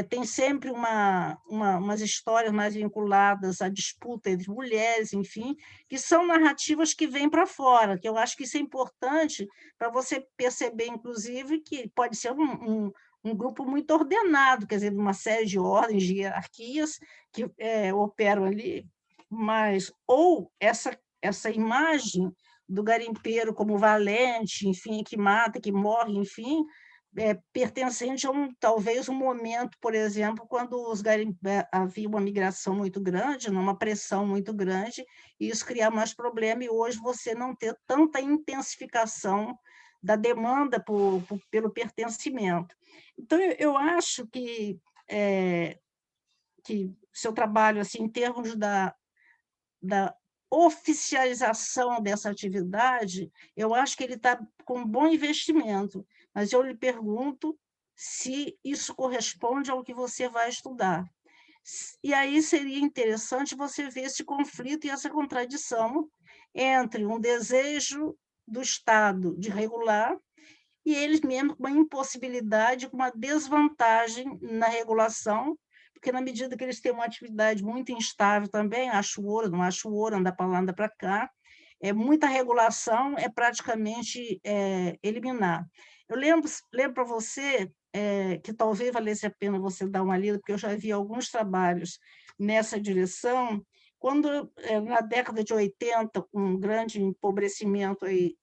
Tem sempre umas histórias mais vinculadas à disputa entre mulheres, enfim, que são narrativas que vêm para fora, que eu acho que isso é importante para você perceber, inclusive, que pode ser um grupo muito ordenado, quer dizer, uma série de ordens, de hierarquias que operam ali, mas ou essa imagem do garimpeiro como valente, enfim, que mata, que morre, enfim, pertencente a talvez um momento, por exemplo, quando havia uma migração muito grande, uma pressão muito grande, e isso cria mais problema, e hoje você não ter tanta intensificação da demanda pelo pertencimento. Então, eu acho que seu trabalho, assim, em termos da oficialização dessa atividade, eu acho que ele está com um bom investimento, mas eu lhe pergunto se isso corresponde ao que você vai estudar. E aí seria interessante você ver esse conflito e essa contradição entre um desejo do Estado de regular e eles mesmo com uma impossibilidade, com uma desvantagem na regulação, porque na medida que eles têm uma atividade muito instável também, acho ouro, não acho ouro, anda para lá, anda para cá, muita regulação é praticamente eliminar. Eu lembro para você que talvez valesse a pena você dar uma lida, porque eu já vi alguns trabalhos nessa direção, quando, na década de 80, com um grande empobrecimento aí,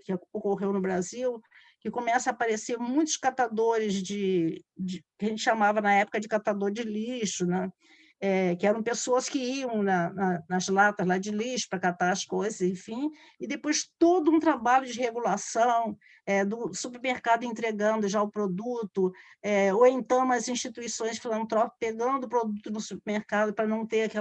que ocorreu no Brasil, que começa a aparecer muitos catadores que a gente chamava na época de catador de lixo, né? Que eram pessoas que iam nas latas lá de lixo para catar as coisas, enfim, e depois todo um trabalho de regulação do supermercado entregando já o produto, ou então as instituições filantrópicas pegando o produto no supermercado para não ter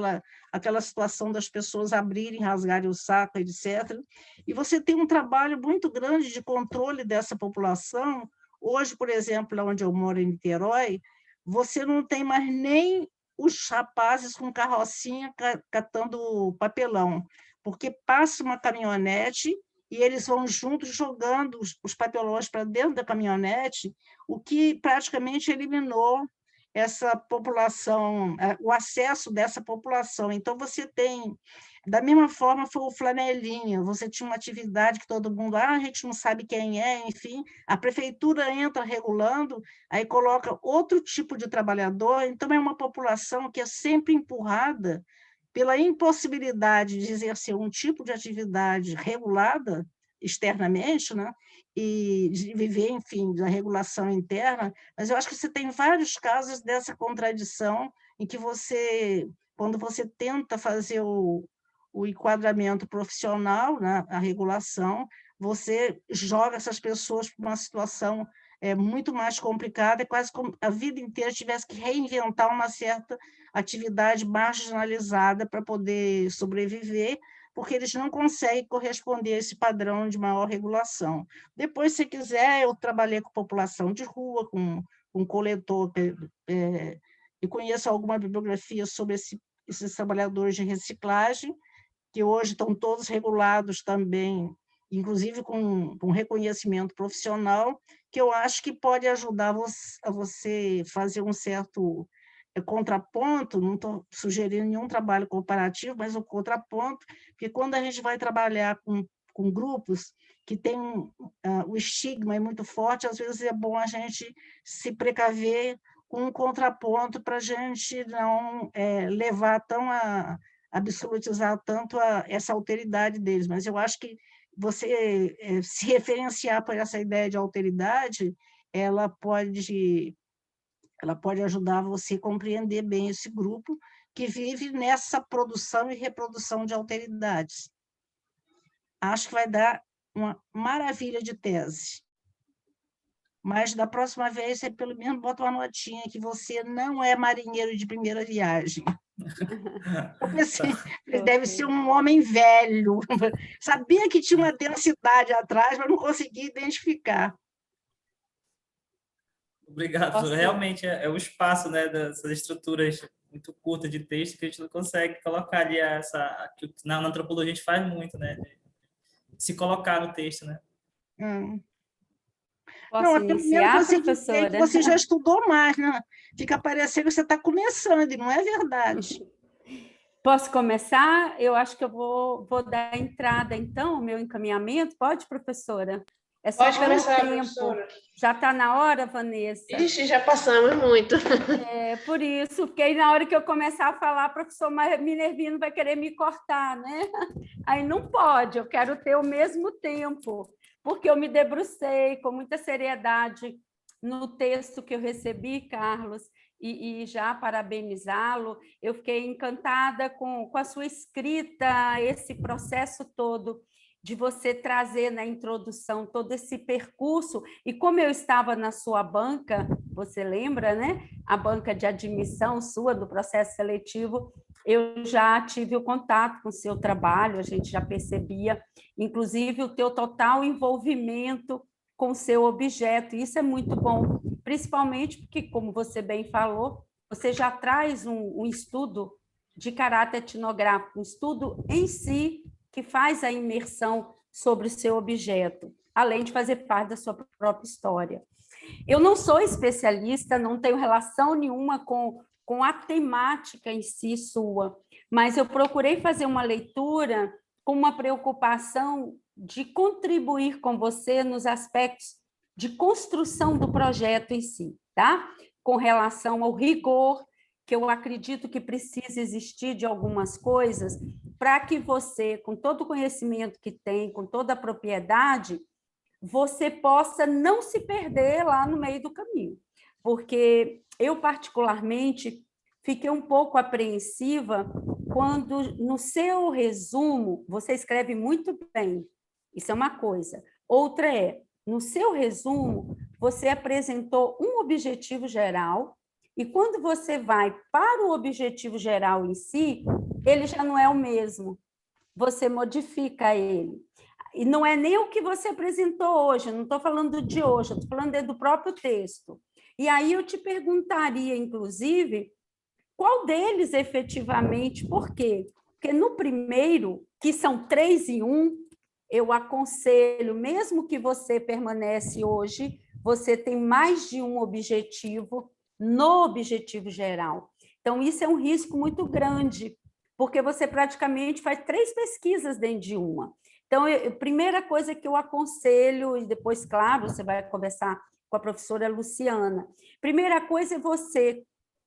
aquela situação das pessoas abrirem, rasgarem o saco, etc. E você tem um trabalho muito grande de controle dessa população. Hoje, por exemplo, onde eu moro, em Niterói, você não tem mais nem os rapazes com carrocinha catando papelão, porque passa uma caminhonete e eles vão juntos jogando os papelões para dentro da caminhonete, o que praticamente eliminou essa população, o acesso dessa população. Então, você tem, da mesma forma, foi o flanelinha, você tinha uma atividade que todo mundo, a gente não sabe quem é, enfim, a prefeitura entra regulando, aí coloca outro tipo de trabalhador, então é uma população que é sempre empurrada pela impossibilidade de exercer um tipo de atividade regulada externamente, né? E de viver, enfim, da regulação interna, mas eu acho que você tem vários casos dessa contradição em que você, quando você tenta fazer o enquadramento profissional, né, a regulação, você joga essas pessoas para uma situação muito mais complicada, é quase como a vida inteira tivesse que reinventar uma certa atividade marginalizada para poder sobreviver, porque eles não conseguem corresponder a esse padrão de maior regulação. Depois, se quiser, eu trabalhei com população de rua, com coletor, e conheço alguma bibliografia sobre esses trabalhadores de reciclagem, que hoje estão todos regulados também, inclusive com reconhecimento profissional, que eu acho que pode ajudar a você fazer um certo contraponto, não estou sugerindo nenhum trabalho comparativo, mas um contraponto, porque quando a gente vai trabalhar com grupos que têm o estigma é muito forte, às vezes é bom a gente se precaver com um contraponto para a gente não levar tão absolutizar tanto essa alteridade deles, mas eu acho que você se referenciar por essa ideia de alteridade, ela pode ajudar você a compreender bem esse grupo que vive nessa produção e reprodução de alteridades. Acho que vai dar uma maravilha de tese. Mas da próxima vez, você pelo menos bota uma notinha que você não é marinheiro de primeira viagem. Eu pensei, ele deve ser um homem velho. Sabia que tinha uma densidade atrás, mas não conseguia identificar. Obrigado, professora. Realmente é o espaço, né, dessas estruturas muito curtas de texto que a gente não consegue colocar ali que na antropologia a gente faz muito, né, de se colocar no texto, né? Posso iniciar, professora? Você já estudou mais, né? Fica parecendo que você está começando, e não é verdade. Posso começar? Eu acho que eu vou dar entrada, então, o meu encaminhamento. Pode, professora? É só Pode pelo começar, tempo. professora. Já está na hora, Vanessa? Ixi, já passamos muito. É por isso, porque aí na hora que eu começar a falar, o professor Minervino vai querer me cortar, né? Aí não pode, eu quero ter o mesmo tempo, porque eu me debrucei com muita seriedade no texto que eu recebi, Carlos, e já parabenizá-lo. Eu fiquei encantada com a sua escrita, esse processo todo de você trazer na introdução todo esse percurso, e como eu estava na sua banca, você lembra, né? A banca de admissão sua do processo seletivo, eu já tive o contato com o seu trabalho, a gente já percebia, inclusive, o teu total envolvimento com o seu objeto, e isso é muito bom, principalmente porque, como você bem falou, você já traz um estudo de caráter etnográfico, um estudo em si, que faz a imersão sobre o seu objeto, além de fazer parte da sua própria história. Eu não sou especialista, não tenho relação nenhuma com a temática em si sua, mas eu procurei fazer uma leitura com uma preocupação de contribuir com você nos aspectos de construção do projeto em si, tá? Com relação ao rigor, que eu acredito que precisa existir de algumas coisas, para que você, com todo o conhecimento que tem, com toda a propriedade, você possa não se perder lá no meio do caminho. Porque eu, particularmente, fiquei um pouco apreensiva quando, no seu resumo, você escreve muito bem, isso é uma coisa. Outra é, no seu resumo, você apresentou um objetivo geral, e quando você vai para o objetivo geral em si, ele já não é o mesmo, você modifica ele. E não é nem o que você apresentou hoje, eu não estou falando de hoje, eu estou falando do próprio texto. E aí eu te perguntaria, inclusive, qual deles efetivamente, por quê? Porque no primeiro, que são 3 em 1, eu aconselho, mesmo que você permanece hoje, você tem mais de um objetivo no objetivo geral. Então, isso é um risco muito grande, porque você praticamente faz 3 pesquisas dentro de uma. Então, a primeira coisa que eu aconselho, e depois, claro, você vai conversar com a professora Luciana, primeira coisa é você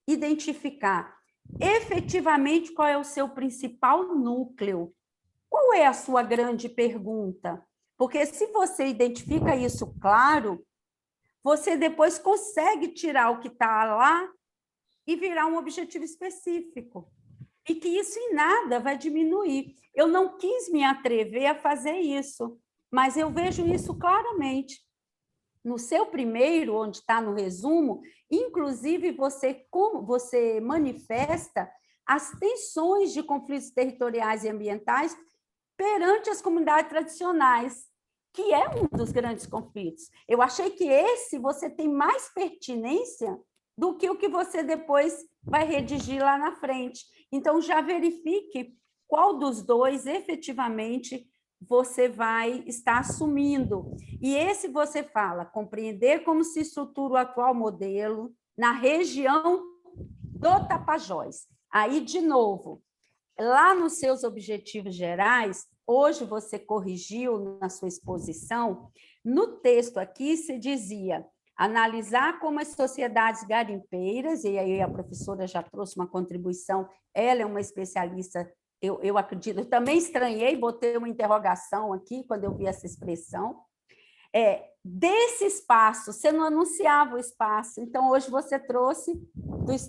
identificar efetivamente qual é o seu principal núcleo. Qual é a sua grande pergunta? Porque se você identifica isso claro, você depois consegue tirar o que está lá e virar um objetivo específico. E que isso em nada vai diminuir. Eu não quis me atrever a fazer isso, mas eu vejo isso claramente. No seu primeiro, onde está no resumo, inclusive você manifesta as tensões de conflitos territoriais e ambientais perante as comunidades tradicionais, que é um dos grandes conflitos. Eu achei que esse você tem mais pertinência do que o que você depois vai redigir lá na frente. Então, já verifique qual dos dois efetivamente você vai estar assumindo. E esse você fala, compreender como se estrutura o atual modelo na região do Tapajós. Aí, de novo, lá nos seus objetivos gerais, hoje você corrigiu na sua exposição, no texto aqui se dizia analisar como as sociedades garimpeiras, e aí a professora já trouxe uma contribuição, ela é uma especialista, eu acredito, eu também estranhei, botei uma interrogação aqui quando eu vi essa expressão, desse espaço, você não anunciava o espaço, então hoje você trouxe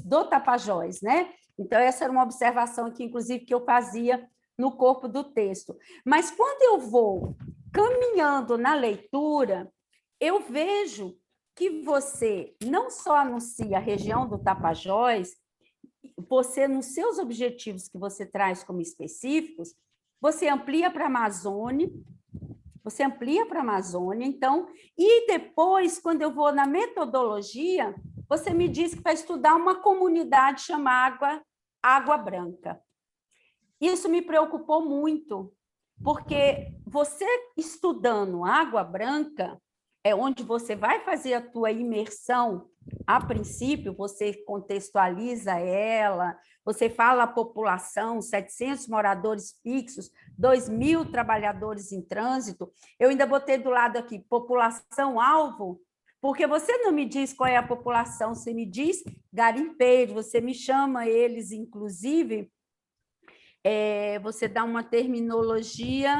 do Tapajós, né? Então essa era uma observação aqui, inclusive, que eu fazia no corpo do texto. Mas quando eu vou caminhando na leitura, eu vejo que você não só anuncia a região do Tapajós, você, nos seus objetivos que você traz como específicos, você amplia para a Amazônia, então, e depois, quando eu vou na metodologia, você me diz que vai estudar uma comunidade chamada Água Branca. Isso me preocupou muito, porque você estudando Água Branca, é onde você vai fazer a tua imersão, a princípio, você contextualiza ela, você fala a população, 700 moradores fixos, 2.000 trabalhadores em trânsito, eu ainda botei do lado aqui, população-alvo, porque você não me diz qual é a população, você me diz garimpeiros, você me chama eles, inclusive, você dá uma terminologia,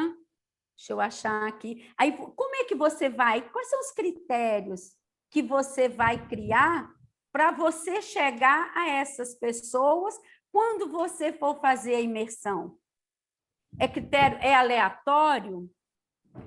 deixa eu achar aqui. Aí, como é que você vai, quais são os critérios que você vai criar para você chegar a essas pessoas quando você for fazer a imersão? É critério, é aleatório?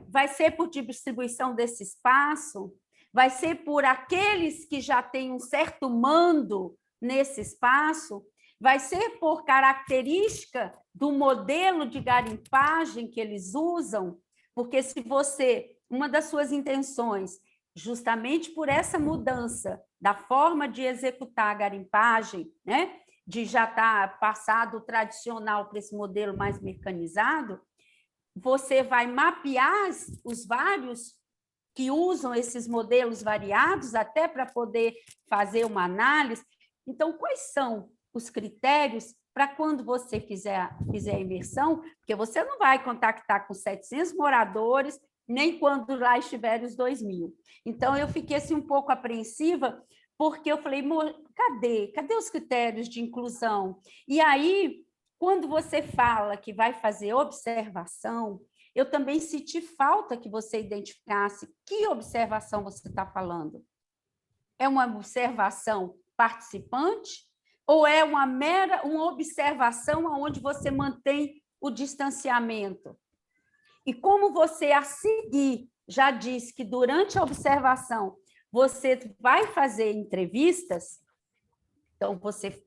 Vai ser por distribuição desse espaço? Vai ser por aqueles que já têm um certo mando nesse espaço? Vai ser por característica do modelo de garimpagem que eles usam? Porque se você, uma das suas intenções, justamente por essa mudança da forma de executar a garimpagem, né, de já estar passado tradicional para esse modelo mais mecanizado, você vai mapear os vários que usam esses modelos variados até para poder fazer uma análise. Então, quais são os critérios para quando você fizer a imersão? Porque você não vai contactar com 700 moradores, nem quando lá estiverem os 2.000. Então, eu fiquei assim, um pouco apreensiva, porque eu falei, cadê os critérios de inclusão? E aí, quando você fala que vai fazer observação, eu também senti falta que você identificasse que observação você está falando. É uma observação participante ou é uma observação onde você mantém o distanciamento? E como você, a seguir, já disse que durante a observação você vai fazer entrevistas, então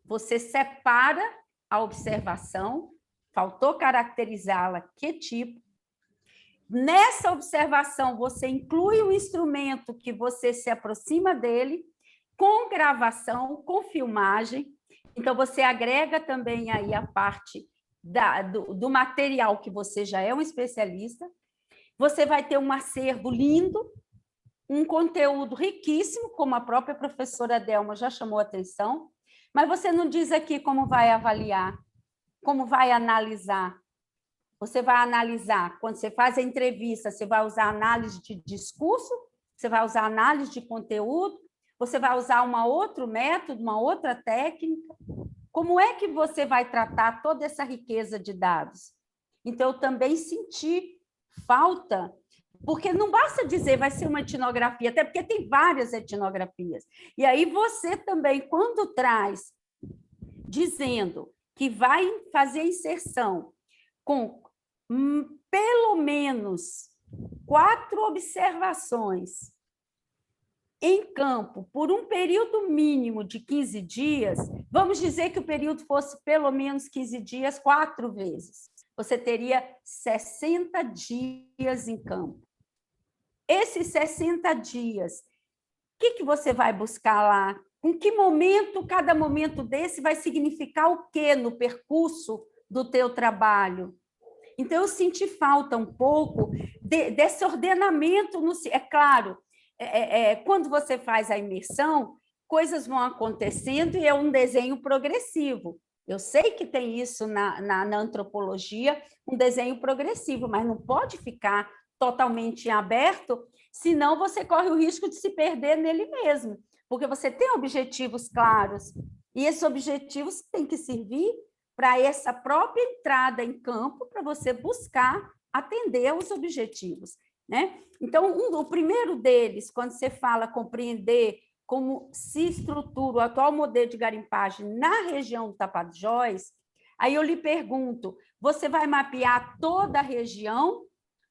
você separa a observação, faltou caracterizá-la, que tipo. Nessa observação, você inclui um instrumento que você se aproxima dele, com gravação, com filmagem. Então, você agrega também aí a parte do material que você já é um especialista. Você vai ter um acervo lindo, um conteúdo riquíssimo, como a própria professora Delma já chamou a atenção, mas você não diz aqui como vai avaliar, como vai analisar. Você vai analisar, quando você faz a entrevista, você vai usar análise de discurso, você vai usar análise de conteúdo, você vai usar um outro método, uma outra técnica. Como é que você vai tratar toda essa riqueza de dados? Então, eu também senti falta, porque não basta dizer vai ser uma etnografia, até porque tem várias etnografias. E aí você também, quando traz, dizendo que vai fazer inserção com pelo menos 4 observações em campo por um período mínimo de 15 dias, vamos dizer que o período fosse pelo menos 15 dias, 4 vezes. Você teria 60 dias em campo. Esses 60 dias, o que você vai buscar lá? Em que momento, cada momento desse vai significar o quê no percurso do teu trabalho? Então, eu senti falta um pouco desse ordenamento. É claro, quando você faz a imersão, coisas vão acontecendo e é um desenho progressivo. Eu sei que tem isso na antropologia, um desenho progressivo, mas não pode ficar totalmente em aberto, senão você corre o risco de se perder nele mesmo, porque você tem objetivos claros, e esses objetivos têm que servir para essa própria entrada em campo, para você buscar atender aos objetivos, né? Então, o primeiro deles, quando você fala compreender como se estrutura o atual modelo de garimpagem na região do Tapajós, aí eu lhe pergunto, você vai mapear toda a região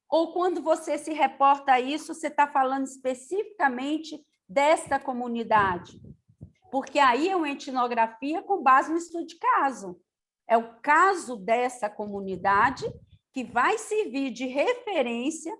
ou quando você se reporta a isso, você está falando especificamente desta comunidade? Porque aí é uma etnografia com base no estudo de caso. É o caso dessa comunidade que vai servir de referência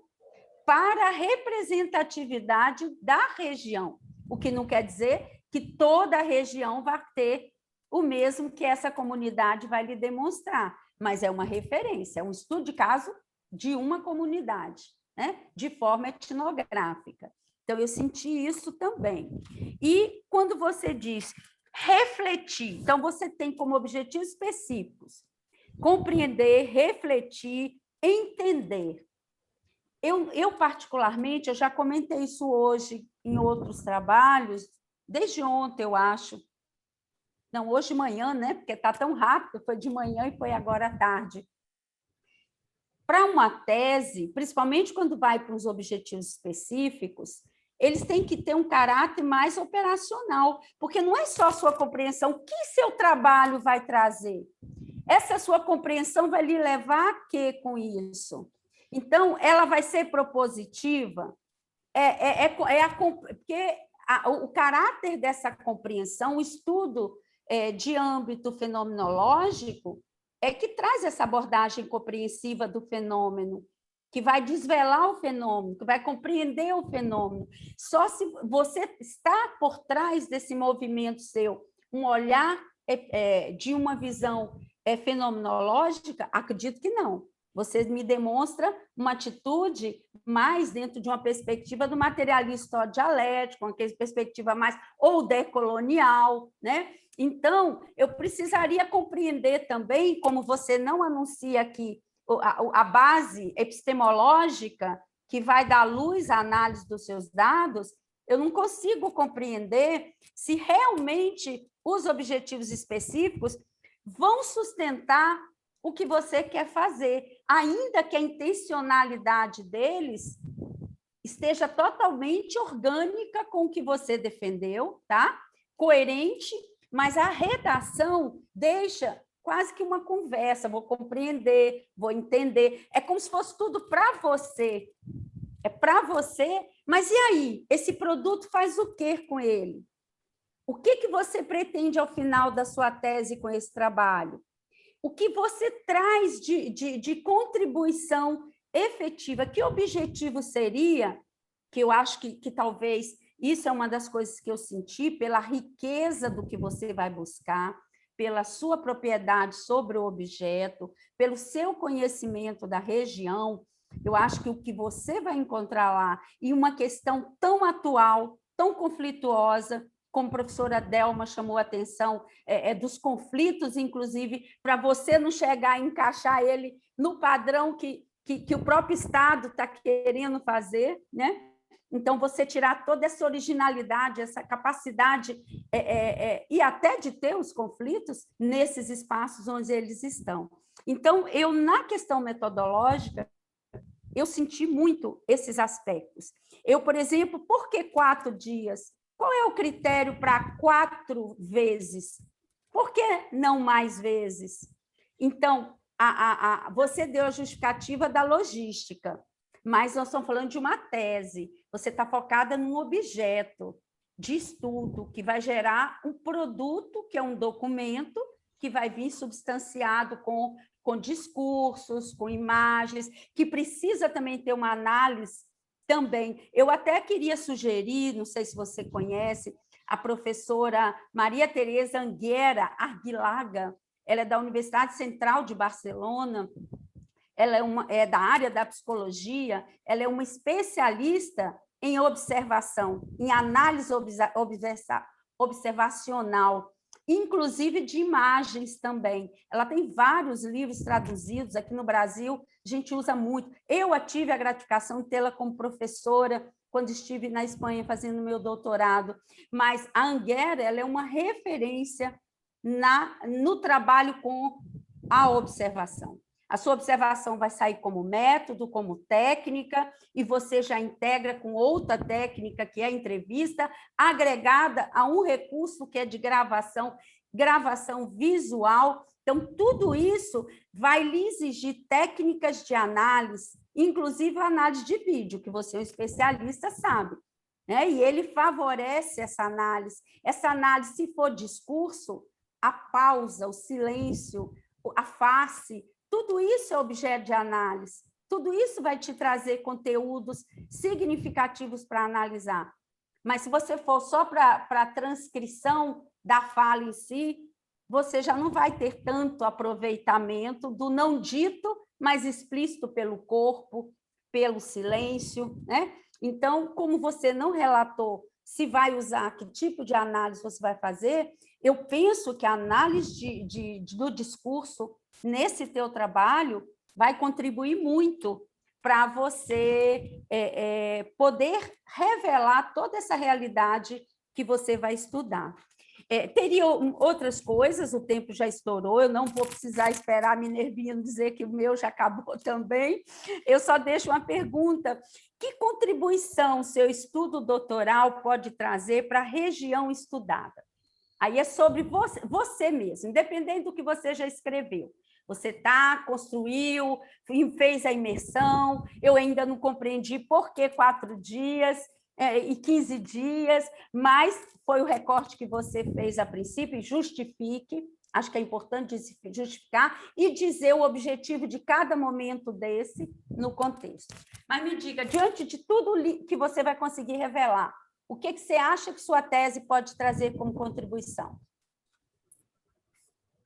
para a representatividade da região, o que não quer dizer que toda a região vai ter o mesmo que essa comunidade vai lhe demonstrar, mas é uma referência, é um estudo de caso de uma comunidade, né? De forma etnográfica. Então, eu senti isso também. E quando você diz refletir. Então, você tem como objetivos específicos compreender, refletir, entender. Eu, particularmente, eu já comentei isso hoje em outros trabalhos, desde ontem, eu acho. Não, hoje de manhã, né? Porque está tão rápido, foi de manhã e foi agora à tarde. Para uma tese, principalmente quando vai para os objetivos específicos, eles têm que ter um caráter mais operacional, porque não é só a sua compreensão, o que seu trabalho vai trazer? Essa sua compreensão vai lhe levar a quê com isso? Então, ela vai ser propositiva, porque o caráter dessa compreensão, o estudo de âmbito fenomenológico, é que traz essa abordagem compreensiva do fenômeno, que vai desvelar o fenômeno, que vai compreender o fenômeno. Só se você está por trás desse movimento seu, um olhar de uma visão fenomenológica, acredito que não. Você me demonstra uma atitude mais dentro de uma perspectiva do materialista dialético, uma perspectiva mais ou decolonial, né? Então, eu precisaria compreender também, como você não anuncia aqui, a base epistemológica que vai dar luz à análise dos seus dados, eu não consigo compreender se realmente os objetivos específicos vão sustentar o que você quer fazer, ainda que a intencionalidade deles esteja totalmente orgânica com o que você defendeu, tá? Coerente, mas a redação deixa quase que uma conversa, vou compreender, vou entender, é como se fosse tudo para você, é para você, mas e aí? Esse produto faz o quê com ele? O que você pretende ao final da sua tese com esse trabalho? O que você traz de contribuição efetiva? Que objetivo seria, que eu acho que talvez isso é uma das coisas que eu senti, pela riqueza do que você vai buscar, pela sua propriedade sobre o objeto, pelo seu conhecimento da região, eu acho que o que você vai encontrar lá, e uma questão tão atual, tão conflituosa, como a professora Delma chamou a atenção, dos conflitos, inclusive, para você não chegar a encaixar ele no padrão que o próprio Estado está querendo fazer, né? Então, você tirar toda essa originalidade, essa capacidade, e até de ter os conflitos nesses espaços onde eles estão. Então, eu, na questão metodológica, eu senti muito esses aspectos. Eu, por exemplo, por que 4 dias? Qual é o critério para 4 vezes? Por que não mais vezes? Então, você deu a justificativa da logística, mas nós estamos falando de uma tese. Você está focada num objeto de estudo que vai gerar um produto, que é um documento, que vai vir substanciado com discursos, com imagens, que precisa também ter uma análise também. Eu até queria sugerir, não sei se você conhece, a professora Maria Teresa Anguera Arguilaga, ela é da Universidade Central de Barcelona, ela é da área da psicologia, ela é uma especialista em observação, em análise observacional, inclusive de imagens também. Ela tem vários livros traduzidos aqui no Brasil, a gente usa muito. Eu tive a gratificação de tê-la como professora quando estive na Espanha fazendo meu doutorado, mas a Anguera, ela é uma referência no trabalho com a observação. A sua observação vai sair como método, como técnica, e você já integra com outra técnica, que é a entrevista, agregada a um recurso que é de gravação visual. Então, tudo isso vai lhe exigir técnicas de análise, inclusive a análise de vídeo, que você é um especialista, sabe, né? E ele favorece essa análise. Essa análise, se for discurso, a pausa, o silêncio, a face, tudo isso é objeto de análise. Tudo isso vai te trazer conteúdos significativos para analisar. Mas se você for só para a transcrição da fala em si, você já não vai ter tanto aproveitamento do não dito, mas explícito pelo corpo, pelo silêncio, né? Então, como você não relatou se vai usar, que tipo de análise você vai fazer, eu penso que a análise do discurso nesse teu trabalho vai contribuir muito para você poder revelar toda essa realidade que você vai estudar. Teria outras coisas, o tempo já estourou, eu não vou precisar esperar a Minervino dizer que o meu já acabou também. Eu só deixo uma pergunta: que contribuição seu estudo doutoral pode trazer para a região estudada? Aí é sobre você mesmo, independente do que você já escreveu. Você construiu, fez a imersão, eu ainda não compreendi por que 4 dias e 15 dias, mas foi o recorte que você fez a princípio, e justifique, acho que é importante justificar e dizer o objetivo de cada momento desse no contexto. Mas me diga, diante de tudo que você vai conseguir revelar, o que você acha que sua tese pode trazer como contribuição?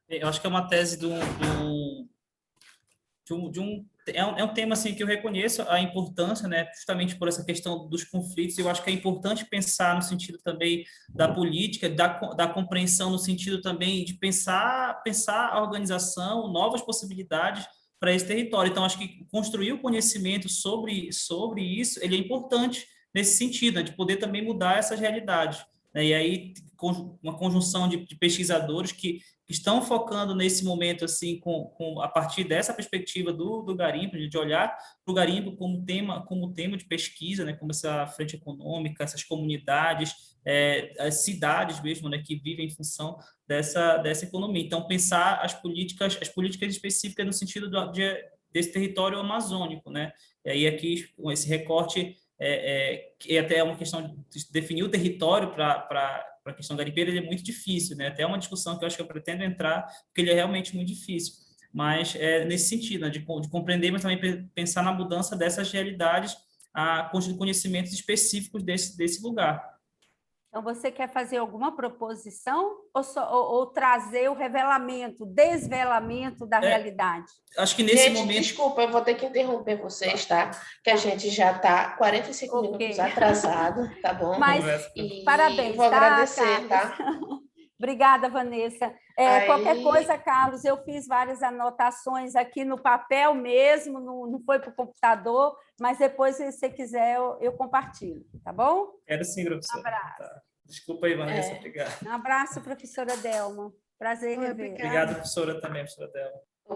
Eu acho que é uma tese é um tema assim que eu reconheço a importância, né, justamente por essa questão dos conflitos. Eu acho que é importante pensar no sentido também da política, da compreensão no sentido também de pensar a organização, novas possibilidades para esse território. Então, acho que construir o conhecimento sobre isso, ele é importante nesse sentido, né, de poder também mudar essas realidades, né? E aí, uma conjunção de pesquisadores que estão focando nesse momento assim a partir dessa perspectiva do garimpo, de olhar para o garimpo como tema de pesquisa, né, como essa frente econômica, essas comunidades, as cidades mesmo, né, que vivem em função dessa economia. Então, pensar as políticas específicas no sentido desse território amazônico, né? E aí aqui com esse recorte que até é uma questão de definir o território para a questão garimpeira, ele é muito difícil, né? Até uma discussão que eu acho que eu pretendo entrar, porque ele é realmente muito difícil. Mas nesse sentido, né, de compreender, mas também pensar na mudança dessas realidades, a construir conhecimentos específicos desse lugar. Então, você quer fazer alguma proposição ou trazer o desvelamento da realidade? Acho que nesse gente, momento... Desculpa, eu vou ter que interromper vocês, tá? Que a gente já está 45 minutos atrasado, tá bom? Mas parabéns, vou agradecer, Carlos? tá? Obrigada, Vanessa. Qualquer coisa, Carlos, eu fiz várias anotações aqui no papel mesmo, não foi para o computador, mas depois, se você quiser, eu compartilho, tá bom? Quero sim, professora. Um abraço. Tá. Desculpa aí, Vanessa, obrigado. Um abraço, professora Delma. Prazer em rever. Obrigado, professora, também, professora Delma.